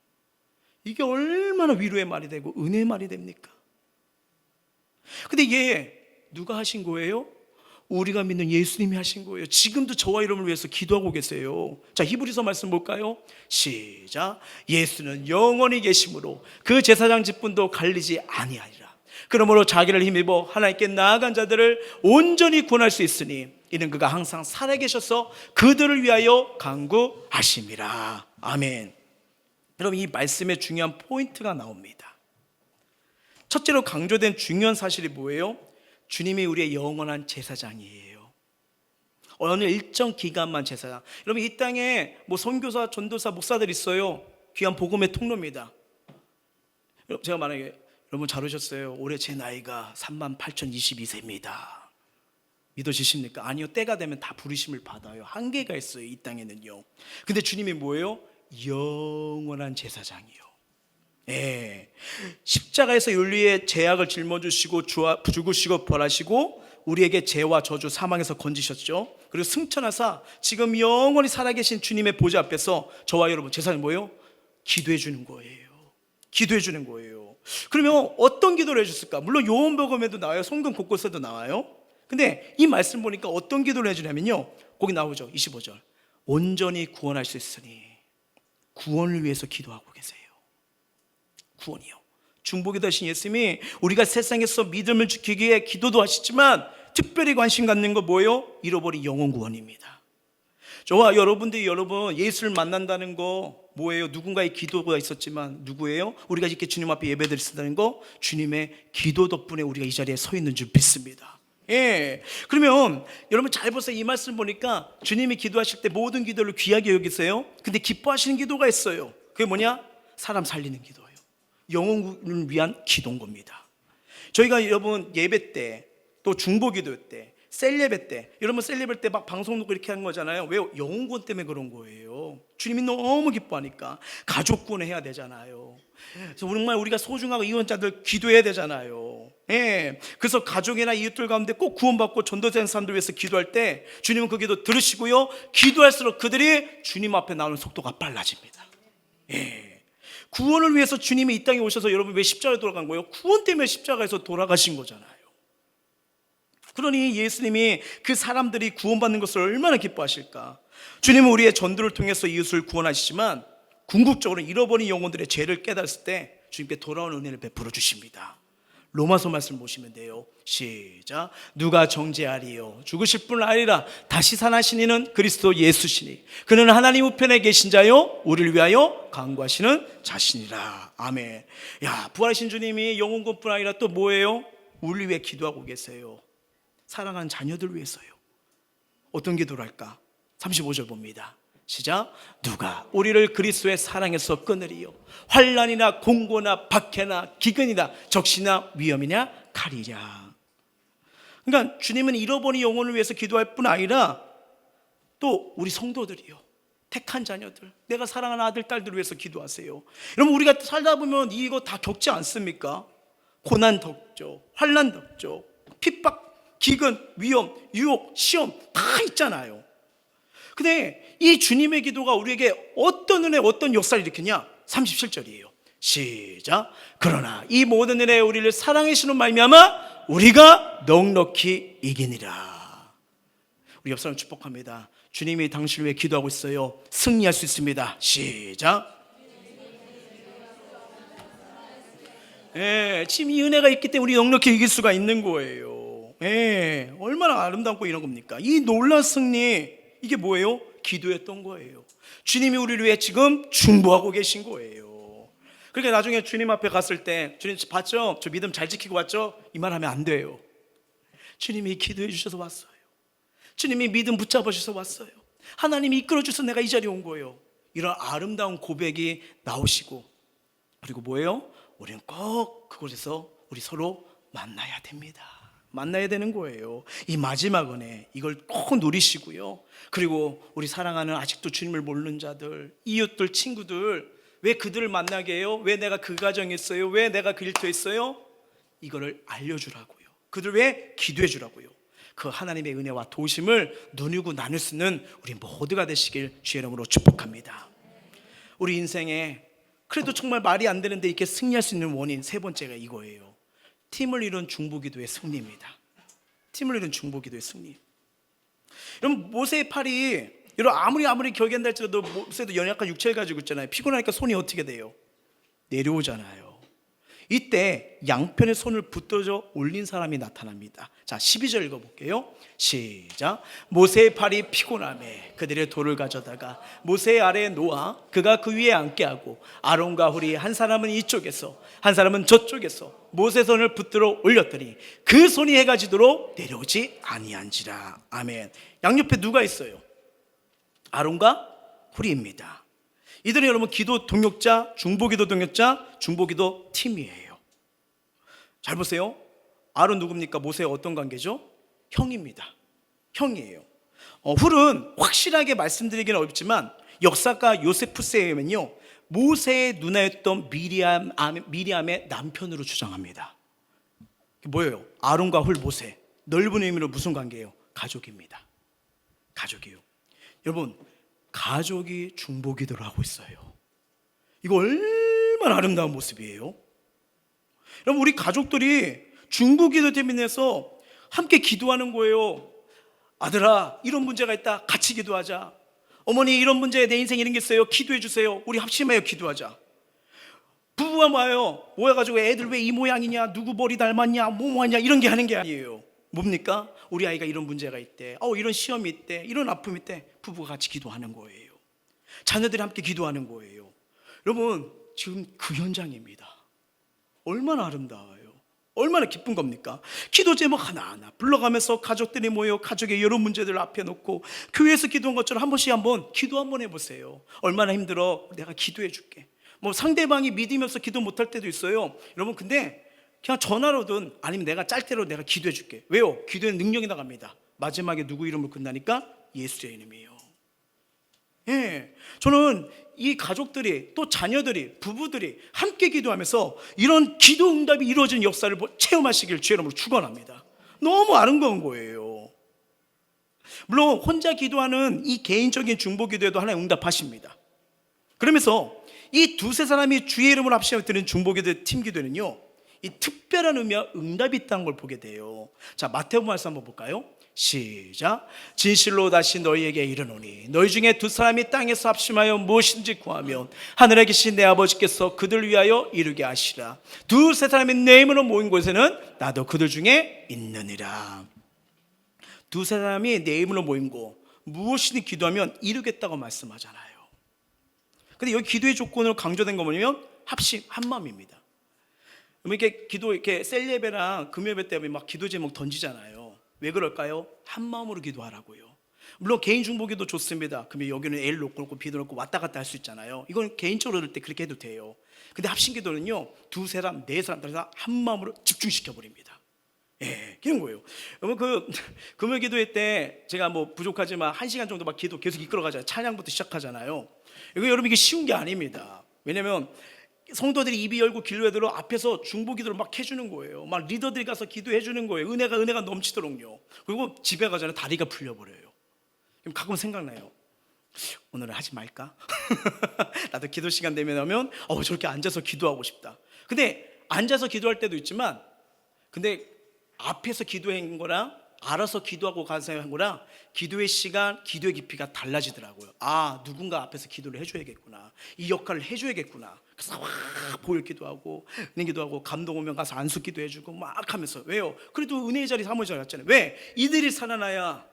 이게 얼마나 위로의 말이 되고 은혜의 말이 됩니까? 근데 이게 누가 하신 거예요? 우리가 믿는 예수님이 하신 거예요. 지금도 저와 여러분을 위해서 기도하고 계세요. 자, 히브리서 말씀 볼까요? 시작. 예수는 영원히 계심으로 그 제사장 직분도 갈리지 아니하리라. 그러므로 자기를 힘입어 하나님께 나아간 자들을 온전히 구원할 수 있으니 이는 그가 항상 살아계셔서 그들을 위하여 간구하심이라. 아멘. 여러분, 이 말씀에 중요한 포인트가 나옵니다. 첫째로 강조된 중요한 사실이 뭐예요? 주님이 우리의 영원한 제사장이에요. 어느 일정 기간만 제사장. 여러분, 이 땅에 뭐 선교사, 전도사, 목사들 있어요. 귀한 복음의 통로입니다. 제가 만약에 여러분 잘 오셨어요. 올해 제 나이가 38,022세입니다. 믿어지십니까? 아니요, 때가 되면 다 부르심을 받아요. 한계가 있어요, 이 땅에는요. 근데 주님이 뭐예요? 영원한 제사장이요. 예. 십자가에서 윤리의 죄악을 짊어지시고 죽으시고 벌하시고 우리에게 죄와 저주 사망에서 건지셨죠. 그리고 승천하사 지금 영원히 살아계신 주님의 보좌 앞에서 저와 여러분 제사장이 뭐예요? 기도해 주는 거예요. 기도해 주는 거예요. 그러면 어떤 기도를 해줬을까? 물론 요한복음에도 나와요. 성경 곳곳에도 나와요. 근데 이 말씀 보니까 어떤 기도를 해주냐면요, 거기 나오죠. 25절. 온전히 구원할 수 있으니 구원을 위해서 기도하고 계세요. 구원이요. 중보기도 하신 예수님이 우리가 세상에서 믿음을 지키기 위해 기도도 하시지만 특별히 관심 갖는 거 뭐예요? 잃어버린 영혼 구원입니다. 저와 여러분들이 여러분 예수를 만난다는 거 뭐예요? 누군가의 기도가 있었지만 누구예요? 우리가 이렇게 주님 앞에 예배드린다는 거 주님의 기도 덕분에 우리가 이 자리에 서 있는 줄 믿습니다. 예. 그러면 여러분 잘 보세요. 이 말씀 보니까 주님이 기도하실 때 모든 기도를 귀하게 여기세요. 근데 기뻐하시는 기도가 있어요. 그게 뭐냐? 사람 살리는 기도예요. 영혼을 위한 기도인 겁니다. 저희가 여러분 예배 때, 또 중보 기도 때, 셀 예배 때, 여러분 셀 예배 때 막 방송 놓고 이렇게 하는 거잖아요. 왜? 영혼구원 때문에 그런 거예요. 주님이 너무 기뻐하니까. 가족구원 해야 되잖아요. 그래서 정말 우리가 소중하고 이혼자들 기도해야 되잖아요. 예. 그래서 가족이나 이웃들 가운데 꼭 구원받고 전도된 사람들 위해서 기도할 때 주님은 그 기도 들으시고요, 기도할수록 그들이 주님 앞에 나오는 속도가 빨라집니다. 예. 구원을 위해서 주님이 이 땅에 오셔서 여러분 왜 십자가에 돌아간 거예요? 구원 때문에 십자가에서 돌아가신 거잖아요. 그러니 예수님이 그 사람들이 구원받는 것을 얼마나 기뻐하실까. 주님은 우리의 전도를 통해서 이웃을 구원하시지만 궁극적으로 잃어버린 영혼들의 죄를 깨달았을 때 주님께 돌아오는 은혜를 베풀어 주십니다. 로마서 말씀 보시면 돼요. 시작. 누가 정죄하리요? 죽으실 분 아니라 다시 사나신 이는 그리스도 예수시니 그는 하나님 우편에 계신 자요 우리를 위하여 간구하시는 자신이라. 아멘. 야, 부활하신 주님이 영혼구원뿐 아니라 또 뭐예요? 우리를 위해 기도하고 계세요. 사랑하는 자녀들 위해서요. 어떤 기도를 할까? 35절 봅니다. 시작. 누가 우리를 그리스도의 사랑에서 끊으리요? 환난이나 공고나 박해나 기근이나 적시나 위험이냐 칼이랴. 그러니까 주님은 잃어버린 영혼을 위해서 기도할 뿐 아니라 또 우리 성도들이요, 택한 자녀들, 내가 사랑하는 아들 딸들을 위해서 기도하세요. 여러분, 우리가 살다 보면 이거 다 겪지 않습니까? 고난 겪죠, 환난 겪죠, 핍박, 기근, 위험, 유혹, 시험 다 있잖아요. 근데 이 주님의 기도가 우리에게 어떤 은혜, 어떤 역사를 일으키냐? 37절이에요. 시작. 그러나 이 모든 은혜에 우리를 사랑하시는 말미암아 우리가 넉넉히 이기니라. 우리 옆 사람 축복합니다. 주님이 당신을 위해 기도하고 있어요. 승리할 수 있습니다. 시작. 지금 이 은혜가 있기 때문에 우리 넉넉히 이길 수가 있는 거예요. 얼마나 아름답고 이런 겁니까? 이 놀라운 승리, 이게 뭐예요? 기도했던 거예요. 주님이 우리를 위해 지금 중보하고 계신 거예요. 그러니까 나중에 주님 앞에 갔을 때, 주님 봤죠? 저 믿음 잘 지키고 왔죠? 이 말 하면 안 돼요. 주님이 기도해 주셔서 왔어요. 주님이 믿음 붙잡아 주셔서 왔어요. 하나님이 이끌어 주셔서 내가 이 자리에 온 거예요. 이런 아름다운 고백이 나오시고, 그리고 뭐예요? 우리는 꼭 그곳에서 우리 서로 만나야 됩니다. 만나야 되는 거예요. 이 마지막 은혜, 이걸 꼭 누리시고요. 그리고 우리 사랑하는 아직도 주님을 모르는 자들, 이웃들, 친구들, 왜 그들을 만나게 해요? 왜 내가 그 가정에 있어요? 왜 내가 그 일터에 있어요? 이거를 알려주라고요. 그들 왜 기도해 주라고요. 그 하나님의 은혜와 도심을 누리고 나눌 수 있는 우리 모두가 되시길 주의 이름으로 축복합니다. 우리 인생에 그래도 정말 말이 안 되는데 이렇게 승리할 수 있는 원인 세 번째가 이거예요. 팀을 이룬 중보기도의 승리입니다. 팀을 이룬 중보기도의 승리. 여러분, 모세의 팔이, 여러분 아무리 결견다 할지라도 모세도 연약한 육체를 가지고 있잖아요. 피곤하니까 손이 어떻게 돼요? 내려오잖아요. 이때 양편의 손을 붙들어 올린 사람이 나타납니다. 자, 12절 읽어볼게요. 시작. 모세의 팔이 피곤함에 그들의 돌을 가져다가 모세 아래에 놓아 그가 그 위에 앉게 하고 아론과 훌이 한 사람은 이쪽에서 한 사람은 저쪽에서 모세 손을 붙들어 올렸더니 그 손이 해가 지도록 내려오지 아니한지라. 아멘. 양옆에 누가 있어요? 아론과 훌이입니다. 이들은 여러분 기도 동역자, 중보기도 동역자, 중보기도 팀이에요. 잘 보세요. 아론 누굽니까? 모세의 어떤 관계죠? 형입니다. 형이에요. 훌은 확실하게 말씀드리기는 어렵지만 역사가 요세푸스에 의하면요, 모세의 누나였던 미리암의 남편으로 주장합니다. 뭐예요? 아론과 훌, 모세, 넓은 의미로 무슨 관계예요? 가족입니다. 가족이에요. 여러분, 가족이 중보기도를 하고 있어요. 이거 얼마나 아름다운 모습이에요. 여러분, 우리 가족들이 중보기도 때문에서 함께 기도하는 거예요. 아들아, 이런 문제가 있다, 같이 기도하자. 어머니, 이런 문제, 내 인생에 이런 게 있어요, 기도해 주세요. 우리 합심하여 기도하자. 부부가 모여가지고 애들 왜 이 모양이냐, 누구 머리 닮았냐, 뭐하냐, 이런 게 하는 게 아니에요. 뭡니까? 우리 아이가 이런 문제가 있대, 이런 시험이 있대, 이런 아픔이 있대. 부부가 같이 기도하는 거예요. 자녀들이 함께 기도하는 거예요. 여러분, 지금 그 현장입니다. 얼마나 아름다워요. 얼마나 기쁜 겁니까? 기도 제목 하나하나 불러가면서 가족들이 모여 가족의 여러 문제들을 앞에 놓고 교회에서 기도한 것처럼 한번 기도 한번 해보세요. 얼마나 힘들어? 내가 기도해 줄게. 상대방이 믿음이 없어 기도 못할 때도 있어요. 여러분, 근데 그냥 전화로든 아니면 내가 짤때로 내가 기도해 줄게. 왜요? 기도에 능력이 나갑니다. 마지막에 누구 이름을 끝나니까 예수의 이름이에요. 저는 이 가족들이, 또 자녀들이, 부부들이 함께 기도하면서 이런 기도 응답이 이루어지는 역사를 체험하시길 주의 이름으로 축원합니다. 너무 아름다운 거예요. 물론 혼자 기도하는 이 개인적인 중보 기도에도 하나님 응답하십니다. 그러면서 이 두세 사람이 주의 이름으로 합심하여 드리는 중보 기도 팀 기도는요, 이 특별한 의미와 응답이 있다는 걸 보게 돼요. 자, 마태복음 말씀 한번 볼까요? 시작. 진실로 다시 너희에게 이르노니 너희 중에 두 사람이 땅에서 합심하여 무엇인지 구하면 하늘에 계신 내 아버지께서 그들 위하여 이루게 하시라. 두세 사람이 내 이름으로 모인 곳에는 나도 그들 중에 있느니라. 두세 사람이 내 이름으로 모인 곳, 무엇이든 기도하면 이루겠다고 말씀하잖아요. 근데 여기 기도의 조건으로 강조된 거 뭐냐면 합심, 한마음입니다. 이렇게 기도, 이렇게 셀 예배랑 금요 예배 때 막 기도 제목 던지잖아요. 왜 그럴까요? 한 마음으로 기도하라고요. 물론 개인 중보기도 좋습니다. 그러면 여기는 L 놓고 B도 놓고 왔다 갔다 할 수 있잖아요. 이건 개인적으로 할 때 그렇게 해도 돼요. 근데 합심기도는요, 두 사람, 네 사람 따라서 한 마음으로 집중시켜 버립니다. 예, 그런 거예요. 여러분 그 금요 기도회 때 제가 뭐 부족하지만 1시간 정도 막 기도 계속 이끌어가잖아요. 찬양부터 시작하잖아요. 이거 여러분 이게 쉬운 게 아닙니다. 왜냐면 성도들이 입이 열고 길로에들어 앞에서 중보 기도를 막 해주는 거예요. 막 리더들이 가서 기도해 주는 거예요. 은혜가 넘치도록요. 그리고 집에 가자면 다리가 풀려버려요. 그럼 가끔 생각나요. 오늘은 하지 말까? 나도 기도 시간 되면 하면 저렇게 앉아서 기도하고 싶다. 근데 앉아서 기도할 때도 있지만, 근데 앞에서 기도한 거랑 알아서 기도하고 가서 한 거랑 기도의 시간, 기도의 깊이가 달라지더라고요. 누군가 앞에서 기도를 해줘야겠구나, 이 역할을 해줘야겠구나. 그래서 막 보일 기도하고 은혜 기도하고 감동 오면 가서 안수 기도해주고 막 하면서. 왜요? 그래도 은혜의 자리, 사모의 자리 갔잖아요. 왜? 이들이 살아나야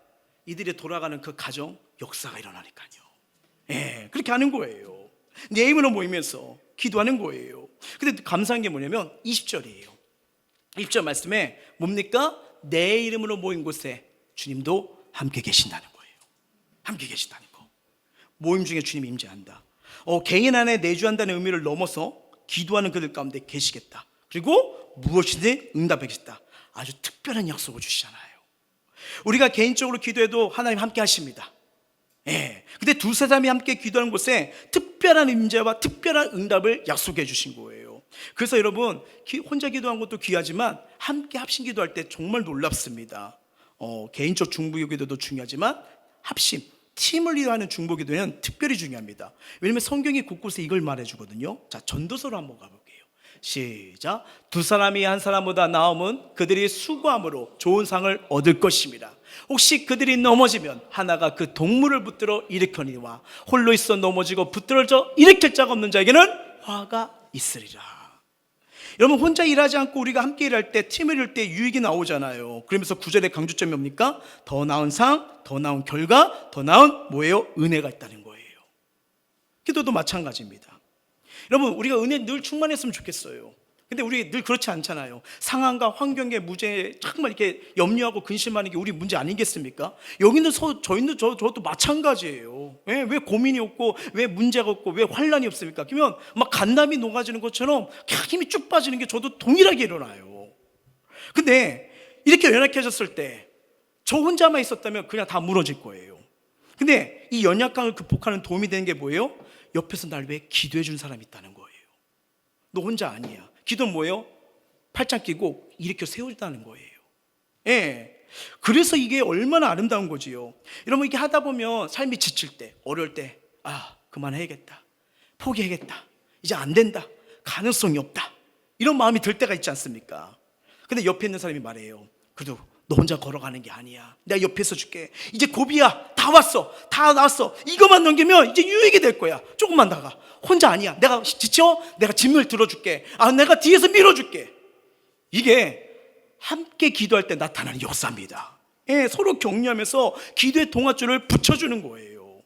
이들이 돌아가는 그 가정 역사가 일어나니까요. 예, 그렇게 하는 거예요. 내 힘으로 모이면서 기도하는 거예요. 근데 감사한 게 뭐냐면 20절이에요. 20절 말씀에 뭡니까? 내 이름으로 모인 곳에 주님도 함께 계신다는 거예요. 함께 계신다는 거. 모임 중에 주님이 임재한다. 개인 안에 내주한다는 의미를 넘어서 기도하는 그들 가운데 계시겠다. 그리고 무엇이든 응답하겠다. 아주 특별한 약속을 주시잖아요. 우리가 개인적으로 기도해도 하나님 함께 하십니다. 예. 근데 두세 사람이 함께 기도하는 곳에 특별한 임재와 특별한 응답을 약속해 주신 거예요. 그래서 여러분, 혼자 기도한 것도 귀하지만 함께 합심 기도할 때 정말 놀랍습니다. 개인적 중보 기도도 중요하지만 합심, 팀을 이루하는 중보 기도는 특별히 중요합니다. 왜냐하면 성경이 곳곳에 이걸 말해주거든요. 자, 전도서로 한번 가볼게요. 시작. 두 사람이 한 사람보다 나음은 그들이 수고함으로 좋은 상을 얻을 것입니다. 혹시 그들이 넘어지면 하나가 그 동물을 붙들어 일으켜니와 홀로 있어 넘어지고 붙들어져 일으킬 자가 없는 자에게는 화가 있으리라. 여러분, 혼자 일하지 않고 우리가 함께 일할 때, 팀을 이룰 때 유익이 나오잖아요. 그러면서 9절의 강조점이 뭡니까? 더 나은 상, 더 나은 결과, 더 나은 뭐예요? 은혜가 있다는 거예요. 기도도 마찬가지입니다. 여러분, 우리가 은혜 늘 충만했으면 좋겠어요. 근데 우리 늘 그렇지 않잖아요. 상황과 환경의 문제에 정말 이렇게 염려하고 근심하는 게 우리 문제 아니겠습니까? 여기는 저도 마찬가지예요. 왜 고민이 없고, 왜 문제가 없고, 왜 환란이 없습니까? 그러면 막 간담이 녹아지는 것처럼 그냥 힘이 쭉 빠지는 게 저도 동일하게 일어나요. 근데 이렇게 연약해졌을 때 저 혼자만 있었다면 그냥 다 무너질 거예요. 근데 이 연약감을 극복하는 도움이 되는 게 뭐예요? 옆에서 날 위해 기도해 준 사람이 있다는 거예요. 너 혼자 아니야. 기도는 뭐예요? 팔짱 끼고 일으켜 세우다는 거예요. 예. 그래서 이게 얼마나 아름다운 거지요. 여러분, 이게 하다 보면 삶이 지칠 때, 어려울 때, 그만해야겠다, 포기해야겠다, 이제 안 된다, 가능성이 없다, 이런 마음이 들 때가 있지 않습니까? 근데 옆에 있는 사람이 말해요. 그래도 너 혼자 걸어가는 게 아니야. 내가 옆에 서줄게. 이제 고비야. 다 왔어. 다 나왔어. 이것만 넘기면 이제 유익이 될 거야. 조금만 나가. 혼자 아니야. 내가 지쳐? 내가 짐을 들어줄게. 내가 뒤에서 밀어줄게. 이게 함께 기도할 때 나타나는 역사입니다. 예, 서로 격려하면서 기도의 동아줄을 붙여주는 거예요.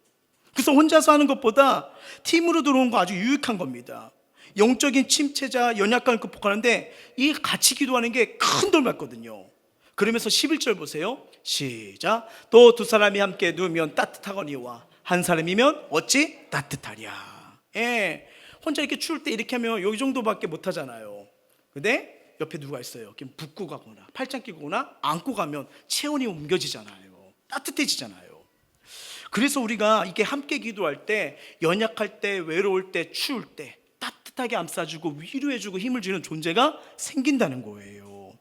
그래서 혼자서 하는 것보다 팀으로 들어오는 거 아주 유익한 겁니다. 영적인 침체자, 연약감을 극복하는데 이 같이 기도하는 게 큰 도움을 받거든요. 그러면서 11절 보세요. 시작. 또 두 사람이 함께 누우면 따뜻하거니와 한 사람이면 어찌 따뜻하랴. 예, 혼자 이렇게 추울 때 이렇게 하면 여기 정도밖에 못 하잖아요. 근데 옆에 누가 있어요. 그럼 붙고 가거나 팔짱 끼거나 안고 가면 체온이 옮겨지잖아요. 따뜻해지잖아요. 그래서 우리가 이게 함께 기도할 때, 연약할 때, 외로울 때, 추울 때 따뜻하게 감싸주고 위로해주고 힘을 주는 존재가 생긴다는 거예요.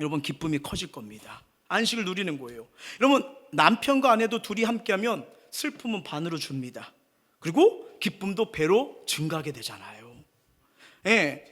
여러분, 기쁨이 커질 겁니다. 안식을 누리는 거예요. 여러분, 남편과 아내도 둘이 함께하면 슬픔은 반으로 줍니다. 그리고 기쁨도 배로 증가하게 되잖아요. 예,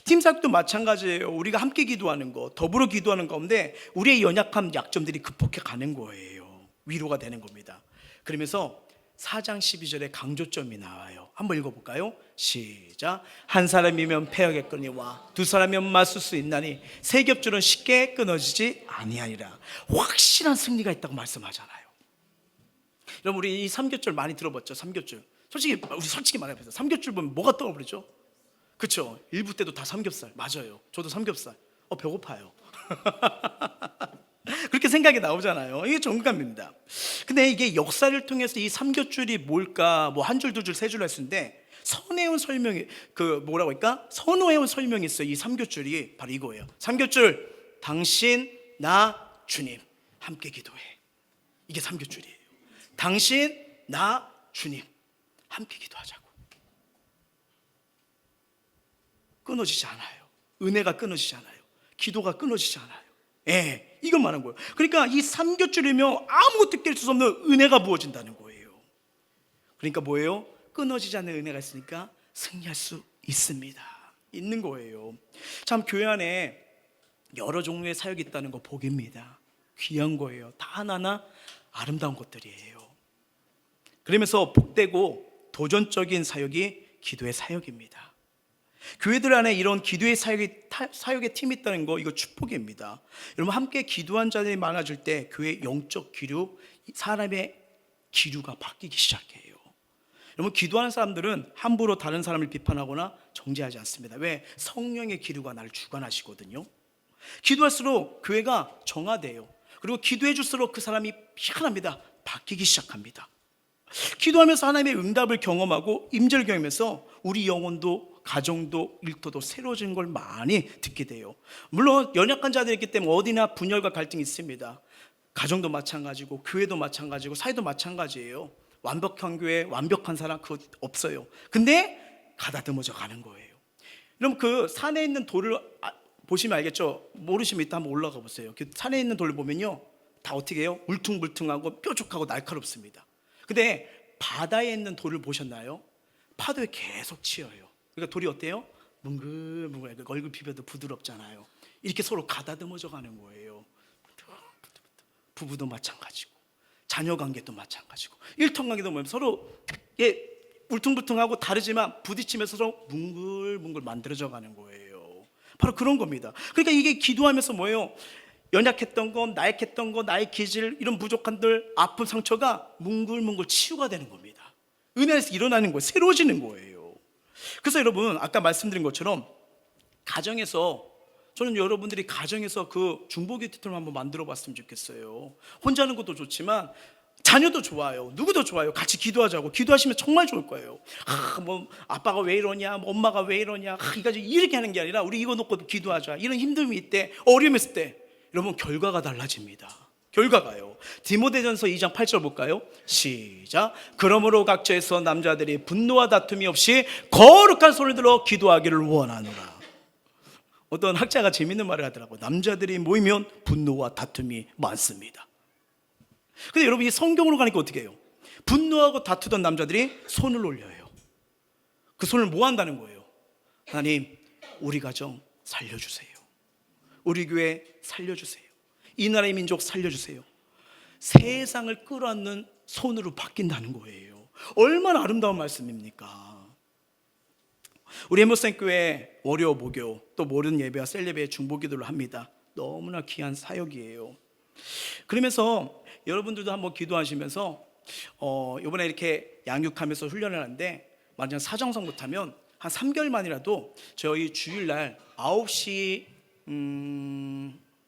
팀사역도 마찬가지예요. 우리가 함께 기도하는 거, 더불어 기도하는 가운데 우리의 연약함, 약점들이 극복해 가는 거예요. 위로가 되는 겁니다. 그러면서 4장 12절에 강조점이 나와요. 한번 읽어볼까요? 시작. 한 사람이면 패하겠거니와 두 사람이면 맞설 수 있나니 세 겹줄은 쉽게 끊어지지 아니하니라. 확실한 승리가 있다고 말씀하잖아요. 여러분, 우리 이 3겹줄 많이 들어봤죠? 3겹줄. 우리 솔직히 말해보세요. 3겹줄 보면 뭐가 떠오르죠? 그렇죠? 일부 때도 다 삼겹살. 맞아요. 저도 삼겹살. 배고파요. 그렇게 생각이 나오잖아요. 이게 정감입니다. 근데 이게 역사를 통해서 이 삼겹줄이 뭘까, 뭐 한 줄, 두 줄, 세 줄 할 수 있는데 선해온 설명이, 그 뭐라고 할까, 선호해온 설명이 있어요. 이 삼겹줄이 바로 이거예요. 삼겹줄, 당신, 나, 주님 함께 기도해. 이게 삼겹줄이에요. 당신, 나, 주님 함께 기도하자고. 끊어지지 않아요. 은혜가 끊어지지 않아요. 기도가 끊어지지 않아요. 예, 이건 말한 거예요. 그러니까 이 삼겹줄이며 아무것도 깰 수 없는 은혜가 부어진다는 거예요. 그러니까 뭐예요? 끊어지지 않는 은혜가 있으니까 승리할 수 있습니다. 있는 거예요. 참 교회 안에 여러 종류의 사역이 있다는 거 복입니다. 귀한 거예요. 다 하나하나 아름다운 것들이에요. 그러면서 복되고 도전적인 사역이 기도의 사역입니다. 교회들 안에 이런 기도의 사역의 팀이 있다는 거, 이거 축복입니다. 여러분, 함께 기도한 자들이 많아질 때 교회의 영적 기류, 사람의 기류가 바뀌기 시작해요. 여러분, 기도하는 사람들은 함부로 다른 사람을 비판하거나 정죄하지 않습니다. 왜? 성령의 기류가 나를 주관하시거든요. 기도할수록 교회가 정화돼요. 그리고 기도해 줄수록 그 사람이 희한합니다. 바뀌기 시작합니다. 기도하면서 하나님의 응답을 경험하고 임재를 경험해서 우리 영혼도 가정도 일터도 새로워지는 걸 많이 듣게 돼요. 물론 연약한 자들이 있기 때문에 어디나 분열과 갈등이 있습니다. 가정도 마찬가지고 교회도 마찬가지고 사회도 마찬가지예요. 완벽한 교회, 완벽한 사람 그거 없어요. 근데 가다듬어져 가는 거예요. 그럼 그 산에 있는 돌을 보시면 알겠죠? 모르시면 이따 한번 올라가 보세요. 그 산에 있는 돌을 보면요, 다 어떻게 해요? 울퉁불퉁하고 뾰족하고 날카롭습니다. 근데 바다에 있는 돌을 보셨나요? 파도에 계속 치여요. 그러니까 돌이 어때요? 뭉글뭉글, 얼굴 비벼도 부드럽잖아요. 이렇게 서로 가다듬어져 가는 거예요. 부부도 마찬가지고 자녀관계도 마찬가지고 일터관계도 보면 서로 울퉁불퉁하고 다르지만 부딪히면서 서로 뭉글뭉글 만들어져 가는 거예요. 바로 그런 겁니다. 그러니까 이게 기도하면서 뭐예요? 연약했던 거, 나약했던 거, 나의 기질, 이런 부족한들, 아픈 상처가 뭉글뭉글 치유가 되는 겁니다. 은혜에서 일어나는 거예요. 새로워지는 거예요. 그래서 여러분, 아까 말씀드린 것처럼 가정에서, 저는 여러분들이 가정에서 그 중보기 티틀을 한번 만들어 봤으면 좋겠어요. 혼자 하는 것도 좋지만 자녀도 좋아요. 누구도 좋아요. 같이 기도하자고. 기도하시면 정말 좋을 거예요. 뭐 아빠가 왜 이러냐, 뭐 엄마가 왜 이러냐, 이렇게 하는 게 아니라 우리 이거 놓고 기도하자. 이런 힘듦이 있대, 어려움이 있을 때 여러분 결과가 달라집니다. 결과가요. 디모데전서 2장 8절 볼까요? 시작. 그러므로 각처에서 남자들이 분노와 다툼이 없이 거룩한 손을 들어 기도하기를 원하노라. 어떤 학자가 재밌는 말을 하더라고요. 남자들이 모이면 분노와 다툼이 많습니다. 근데 여러분, 이 성경으로 가니까 어떻게 해요? 분노하고 다투던 남자들이 손을 올려요. 그 손을 뭐 한다는 거예요? 하나님, 우리 가정 살려주세요. 우리 교회 살려주세요. 이 나라의 민족 살려주세요. 세상을 끌어안는 손으로 바뀐다는 거예요. 얼마나 아름다운 말씀입니까? 우리 엠버스교회 월요 목요 또 모든 예배와 셀 예배 중보기도를 합니다. 너무나 귀한 사역이에요. 그러면서 여러분들도 한번 기도하시면서 이번에 이렇게 양육하면서 훈련을 하는데, 만약 사정성 못하면 한 3개월 만이라도 저희 주일날 9시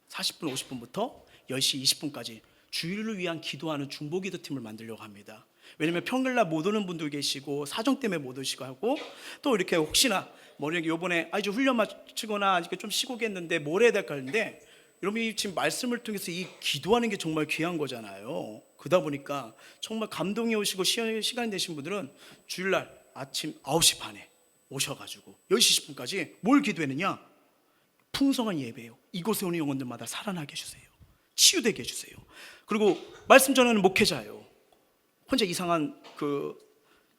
40분 50분부터 10시 20분까지 주일을 위한 기도하는 중보기도 팀을 만들려고 합니다. 왜냐면 평일날 못 오는 분도 계시고 사정 때문에 못 오시고 하고, 또 이렇게 혹시나 이렇게 요번에 이제 훈련 마치거나 아직 좀 쉬고겠는데 뭘 해야 될까 하는데, 여러분이 지금 말씀을 통해서 이 기도하는 게 정말 귀한 거잖아요. 그러다 보니까 정말 감동이 오시고 시간이 되신 분들은 주일날 아침 9시 반에 오셔가지고 10시 10분까지 뭘 기도했느냐? 풍성한 예배예요. 이곳에 오는 영혼들마다 살아나게 해주세요. 치유되게 해주세요. 그리고 말씀 전하는 목회자예요. 혼자 이상한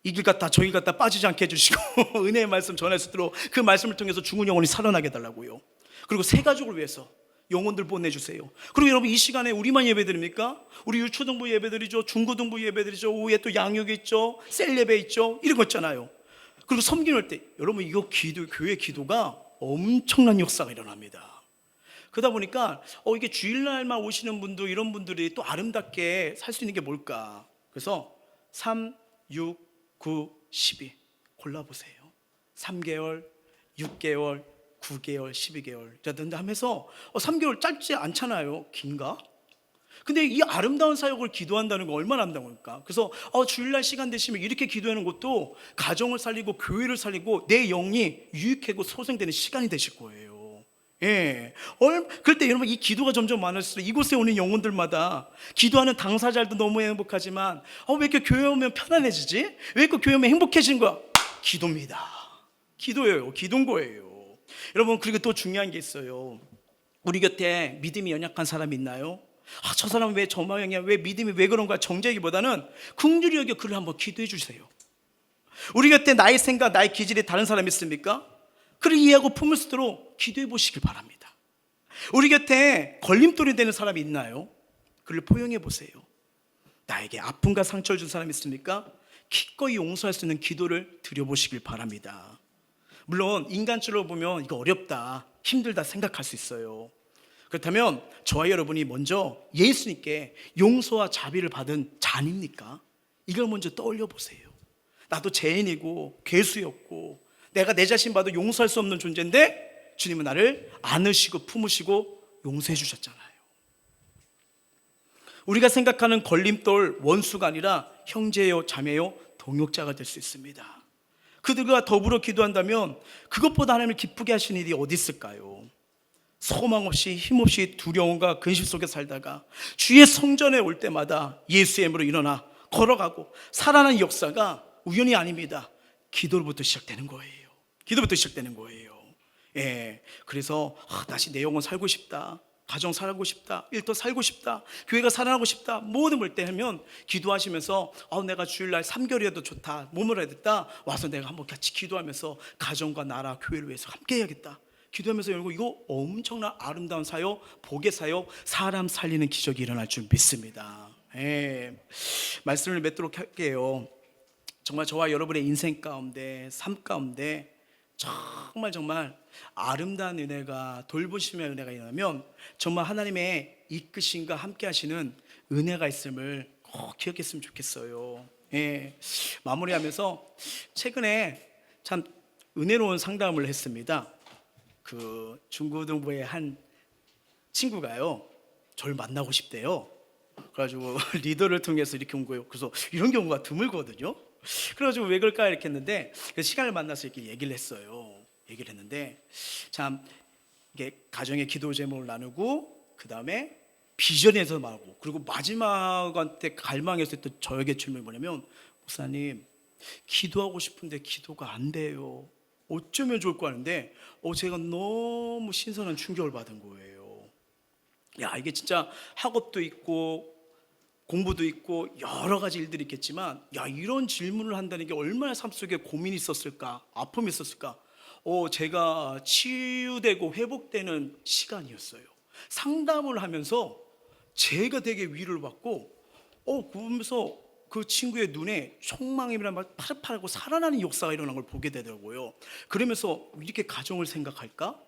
이 길 갔다 저 길 갔다 빠지지 않게 해주시고 은혜의 말씀 전할 수 있도록 그 말씀을 통해서 죽은 영혼이 살아나게 해달라고요. 그리고 새 가족을 위해서 영혼들 보내주세요. 그리고 여러분, 이 시간에 우리만 예배드립니까? 우리 유초등부 예배드리죠, 중고등부 예배드리죠, 오후에 또 양육이 있죠, 셀 예배 있죠, 이런 거 있잖아요. 그리고 섬기는 때 여러분, 이거 교회 기도가 엄청난 역사가 일어납니다. 그러다 보니까 이게 주일날만 오시는 분도, 이런 분들이 또 아름답게 살 수 있는 게 뭘까? 그래서 3, 6, 9, 12 골라보세요. 3개월, 6개월, 9개월, 12개월 라든지 하면서 3개월 짧지 않잖아요. 긴가? 근데 이 아름다운 사역을 기도한다는 거 얼마나 아름다울까? 그래서 주일날 시간 되시면 이렇게 기도하는 것도 가정을 살리고 교회를 살리고 내 영이 유익하고 소생되는 시간이 되실 거예요. 예. 그럴 때 여러분, 이 기도가 점점 많을수록 이곳에 오는 영혼들마다 기도하는 당사자들도 너무 행복하지만 왜 이렇게 교회 오면 편안해지지? 왜 이렇게 교회 오면 행복해지는 거야? 기도입니다. 기도예요. 기도인 거예요. 여러분, 그리고 또 중요한 게 있어요. 우리 곁에 믿음이 연약한 사람이 있나요? 저 사람은 왜 저 모양이야? 왜 믿음이 왜 그런가? 정죄기보다는 긍휼히 여겨 그를 한번 기도해 주세요. 우리 곁에 나의 생각, 나의 기질이 다른 사람이 있습니까? 그를 이해하고 품을 수 있도록 기도해 보시길 바랍니다. 우리 곁에 걸림돌이 되는 사람이 있나요? 그를 포용해 보세요. 나에게 아픔과 상처를 준 사람이 있습니까? 기꺼이 용서할 수 있는 기도를 드려보시길 바랍니다. 물론 인간적으로 보면 이거 어렵다, 힘들다 생각할 수 있어요. 그렇다면 저와 여러분이 먼저 예수님께 용서와 자비를 받은 자 아닙니까? 이걸 먼저 떠올려 보세요. 나도 죄인이고 괴수였고 내가 내 자신 봐도 용서할 수 없는 존재인데 주님은 나를 안으시고 품으시고 용서해 주셨잖아요. 우리가 생각하는 걸림돌, 원수가 아니라 형제요 자매요 동역자가 될 수 있습니다. 그들과 더불어 기도한다면 그것보다 하나님을 기쁘게 하시는 일이 어디 있을까요? 소망 없이 힘없이 두려움과 근심 속에 살다가 주의 성전에 올 때마다 예수의 이름으로 일어나 걸어가고 살아나는 역사가 우연이 아닙니다. 기도로부터 시작되는 거예요. 기도부터 시작되는 거예요. 예, 그래서 다시 내 영혼 살고 싶다, 가정 살고 싶다, 일터 살고 싶다, 교회가 살아나고 싶다, 모든 걸 때 하면 기도하시면서 내가 주일날 3개월이라도 좋다, 몸을 해야 됐다, 와서 내가 한번 같이 기도하면서 가정과 나라 교회를 위해서 함께 해야겠다 기도하면서 열고, 이거 엄청난 아름다운 사역, 복의 사역, 사람 살리는 기적이 일어날 줄 믿습니다. 예, 말씀을 맺도록 할게요. 정말 저와 여러분의 인생 가운데, 삶 가운데 정말 아름다운 은혜가, 돌보심의 은혜가 일어나면 정말 하나님의 이끄심과 함께 하시는 은혜가 있음을 꼭 기억했으면 좋겠어요. 예, 마무리하면서 최근에 참 은혜로운 상담을 했습니다. 그 중고등부의 한 친구가요, 저를 만나고 싶대요. 그래가지고 리더를 통해서 이렇게 온 거예요. 그래서 이런 경우가 드물거든요. 그래가지고 왜 그럴까 이렇게 했는데, 시간을 만나서 이렇게 얘기를 했어요. 얘기를 했는데 참 이게 가정의 기도 제목을 나누고, 그 다음에 비전에서 말하고, 그리고 마지막한테 갈망해서 또 저에게 질문이 뭐냐면, 목사님 기도하고 싶은데 기도가 안 돼요. 어쩌면 좋을까 하는데 제가 너무 신선한 충격을 받은 거예요. 야, 이게 진짜 학업도 있고 공부도 있고 여러 가지 일들이 있겠지만, 이런 질문을 한다는 게 얼마나 삶 속에 고민이 있었을까, 아픔이 있었을까. 제가 치유되고 회복되는 시간이었어요. 상담을 하면서 제가 되게 위로를 받고, 그러면서 그 친구의 눈에 총망이란 말 파릇파릇하고 살아나는 역사가 일어난 걸 보게 되더라고요. 그러면서 이렇게 가정을 생각할까?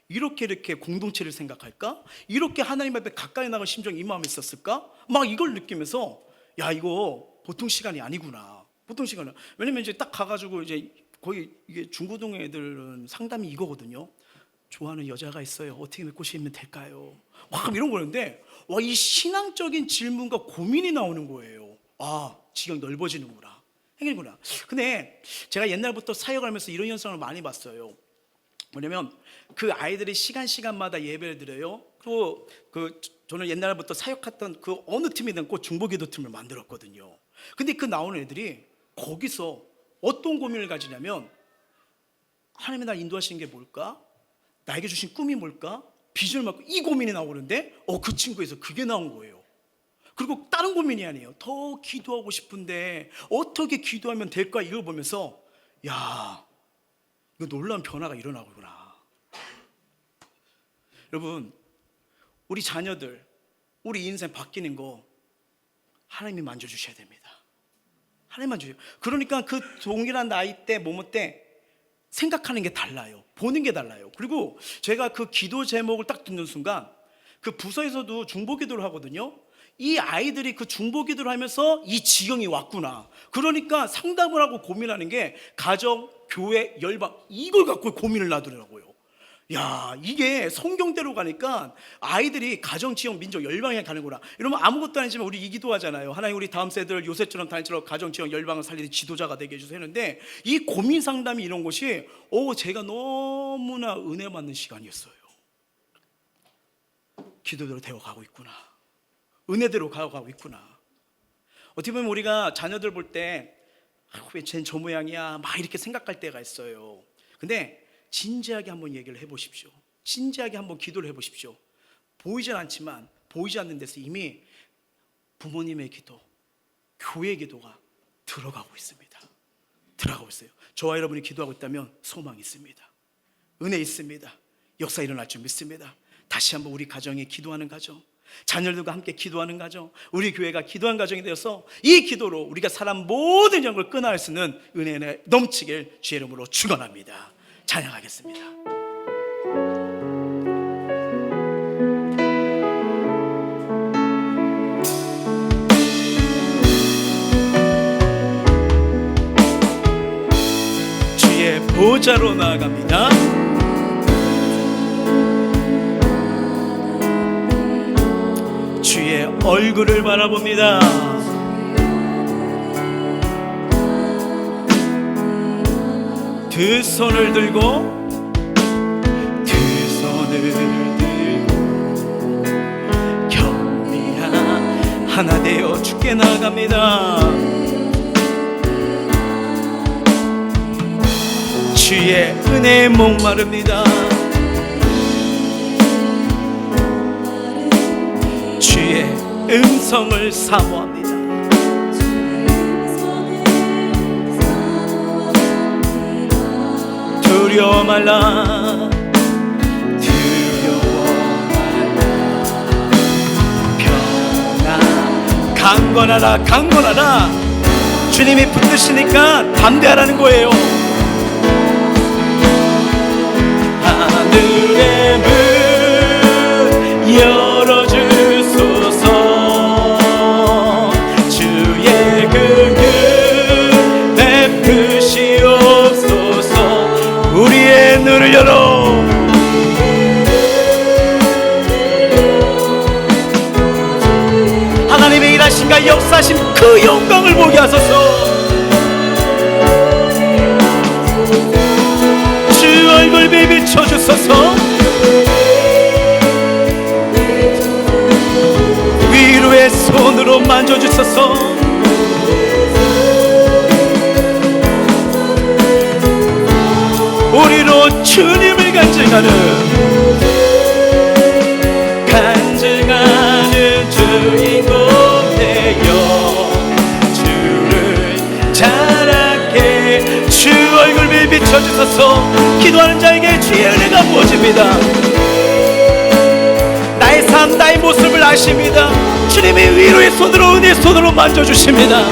이렇게 공동체를 생각할까? 이렇게 하나님 앞에 가까이 나갈 심정이 이 마음에 있었을까? 막 이걸 느끼면서, 이거 보통 시간이 아니구나. 보통 시간은. 왜냐면 이제 딱 가가지고 이제 거의 이게 중고등 애들은 상담이 이거거든요. 좋아하는 여자가 있어요. 어떻게 꼬시면 될까요? 막 이런 거였는데, 이 신앙적인 질문과 고민이 나오는 거예요. 지경이 넓어지는구나, 행위구나. 근데 제가 옛날부터 사역을 하면서 이런 현상을 많이 봤어요. 뭐냐면 그 아이들이 시간마다 예배를 드려요. 그리고 저는 옛날부터 사역했던 그 어느 팀이든 꼭 중보기도 팀을 만들었거든요. 근데 그 나오는 애들이 거기서 어떤 고민을 가지냐면, 하나님이 날 인도하시는 게 뭘까? 나에게 주신 꿈이 뭘까? 비전을 맡고, 이 고민이 나오는데 그 친구에서 그게 나온 거예요. 그리고 다른 고민이 아니에요. 더 기도하고 싶은데 어떻게 기도하면 될까? 이걸 보면서, 이거 놀라운 변화가 일어나구나. 여러분, 우리 자녀들, 우리 인생 바뀌는 거 하나님이 만져주셔야 됩니다. 하나님 만져주세요. 그러니까 그 동일한 나이 때, 모모 때 생각하는 게 달라요. 보는 게 달라요. 그리고 제가 그 기도 제목을 딱 듣는 순간, 그 부서에서도 중보기도를 하거든요. 이 아이들이 그 중보기도를 하면서 이 지경이 왔구나. 그러니까 상담을 하고 고민하는 게 가정, 교회, 열방, 이걸 갖고 고민을 놔두더라고요. 야, 이게 성경대로 가니까 아이들이 가정, 지역, 민족, 열방에 가는구나. 이러면 아무것도 아니지만 우리 이 기도하잖아요. 하나님, 우리 다음 세대를 요셉처럼 다니처럼 가정, 지역, 열방을 살리는 지도자가 되게 해주세요 했는데, 이 고민 상담이 이런 것이 제가 너무나 은혜 받는 시간이었어요. 기도대로 되어가고 있구나, 은혜대로 가고 있구나. 어떻게 보면 우리가 자녀들 볼 때 왜 쟤는 저 모양이야 막 이렇게 생각할 때가 있어요. 근데 진지하게 한번 얘기를 해보십시오. 진지하게 한번 기도를 해보십시오. 보이진 않지만 보이지 않는 데서 이미 부모님의 기도, 교회의 기도가 들어가고 있습니다. 들어가고 있어요. 저와 여러분이 기도하고 있다면 소망이 있습니다. 은혜 있습니다. 역사 일어날 줄 믿습니다. 다시 한번 우리 가정이 기도하는 가정, 자녀들과 함께 기도하는 가정, 우리 교회가 기도한 가정이 되어서 이 기도로 우리가 사람 모든 영을 끊어낼 수 있는 은혜에 넘치길 주의 이름으로 축원합니다. 찬양하겠습니다. 주의 보좌로 나아갑니다. 주의 얼굴을 바라봅니다. 두 손을 들고 겸비한 하나 되어 주께 나아갑니다. 주의 은혜에 목마릅니다. 주의 음성을 사모합니다. 두려워 말라, 평안 강건하라, 강건하라. 주님이 붙드시니까 담대하라는 거예요. 하늘의 문 열어주소서. 주의 긍휼 베푸시옵소서. 우리의 눈을 열어 하나님의 일하심과 역사하심 그 영광을 보게 하소서. 주 얼굴 비비춰주소서. 위로의 손으로 만져주소서. 우리로 주님을 간증하는 주인공 되어 주를 자랑해. 주 얼굴 비춰주소서. 기도하는 자에게 주의 은혜가 부어집니다. 나의 삶, 나의 모습을 아십니다. 주님이 위로의 손으로, 은혜의 손으로 만져주십니다.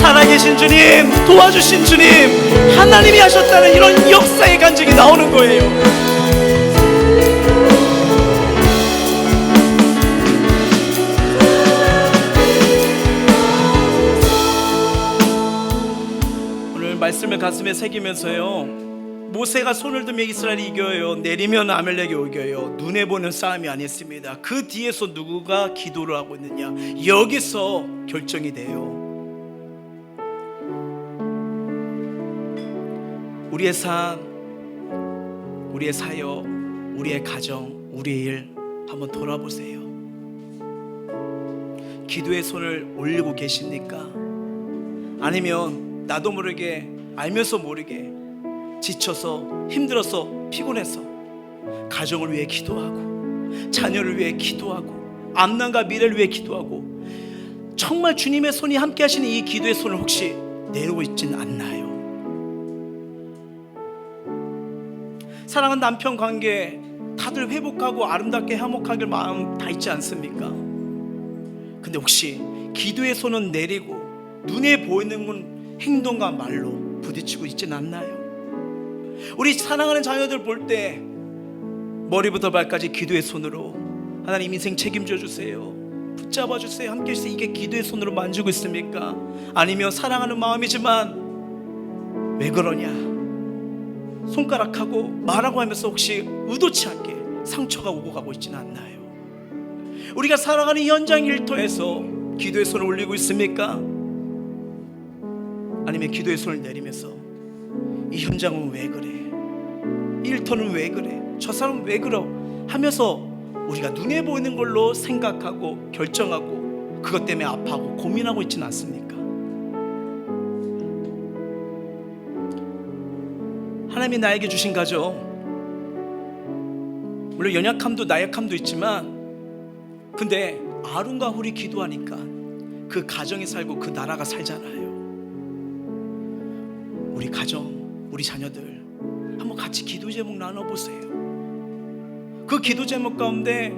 살아계신 주님, 도와주신 주님, 하나님이 하셨다는 이런 역사의 간증이 나오는 거예요. 오늘 말씀을 가슴에 새기면서요, 모세가 손을 들며 이스라엘이 이겨요, 내리면 아말렉이 이겨요, 눈에 보는 싸움이 아니었습니다. 그 뒤에서 누구가 기도를 하고 있느냐, 여기서 결정이 돼요. 우리의 삶, 우리의 사역, 우리의 가정, 우리의 일 한번 돌아보세요. 기도의 손을 올리고 계십니까? 아니면 나도 모르게, 알면서 모르게 지쳐서, 힘들어서, 피곤해서 가정을 위해 기도하고, 자녀를 위해 기도하고, 앞날과 미래를 위해 기도하고, 정말 주님의 손이 함께 하시는 이 기도의 손을 혹시 내리고 있지는 않나요? 사랑하는 남편 관계 다들 회복하고 아름답게 화목하길 마음 다 있지 않습니까? 근데 혹시 기도의 손은 내리고 눈에 보이는 건 행동과 말로 부딪히고 있지는 않나요? 우리 사랑하는 자녀들 볼 때 머리부터 발까지 기도의 손으로 하나님 인생 책임져 주세요, 붙잡아 주세요, 함께 해주세요, 이게 기도의 손으로 만지고 있습니까? 아니면 사랑하는 마음이지만 왜 그러냐, 손가락하고 말하고 하면서 혹시 의도치 않게 상처가 오고 가고 있지는 않나요? 우리가 살아가는 현장 일터에서 기도의 손을 올리고 있습니까? 아니면 기도의 손을 내리면서 이 현장은 왜 그래, 이 일터는 왜 그래, 저 사람은 왜 그러 하면서 우리가 눈에 보이는 걸로 생각하고 결정하고 그것 때문에 아파하고 고민하고 있지는 않습니까? 하나님이 나에게 주신 가정, 물론 연약함도 나약함도 있지만, 근데 아론과 홀이 기도하니까 그 가정이 살고 그 나라가 살잖아요. 우리 가정, 우리 자녀들 한번 같이 기도 제목 나눠보세요. 그 기도 제목 가운데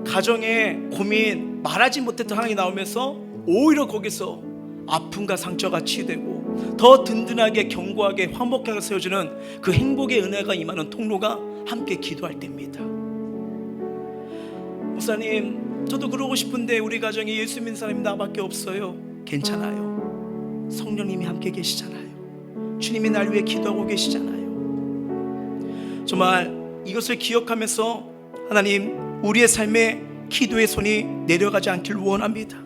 가정의 고민, 말하지 못했던 하나님이 나오면서 오히려 거기서 아픔과 상처가 치유되고 더 든든하게, 견고하게, 화목하게 세워주는 그 행복의 은혜가 임하는 통로가 함께 기도할 때입니다. 목사님, 저도 그러고 싶은데 우리 가정에 예수 믿는 사람이 나밖에 없어요. 괜찮아요. 성령님이 함께 계시잖아요. 주님이 날 위해 기도하고 계시잖아요. 정말 이것을 기억하면서 하나님, 우리의 삶에 기도의 손이 내려가지 않길 원합니다.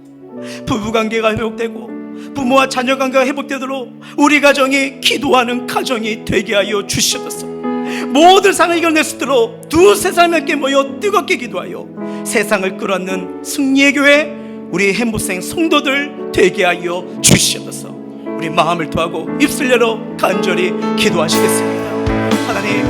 부부관계가 회복되고 부모와 자녀관계가 회복되도록 우리 가정이 기도하는 가정이 되게 하여 주시옵소서. 모든 상을 이겨낼 수 있도록 두세 사람이 함께 모여 뜨겁게 기도하여 세상을 끌어안는 승리의 교회, 우리 행복생 성도들 되게 하여 주시옵소서. 우리 마음을 토하고 입술 열어 간절히 기도하시겠습니다. 하나님,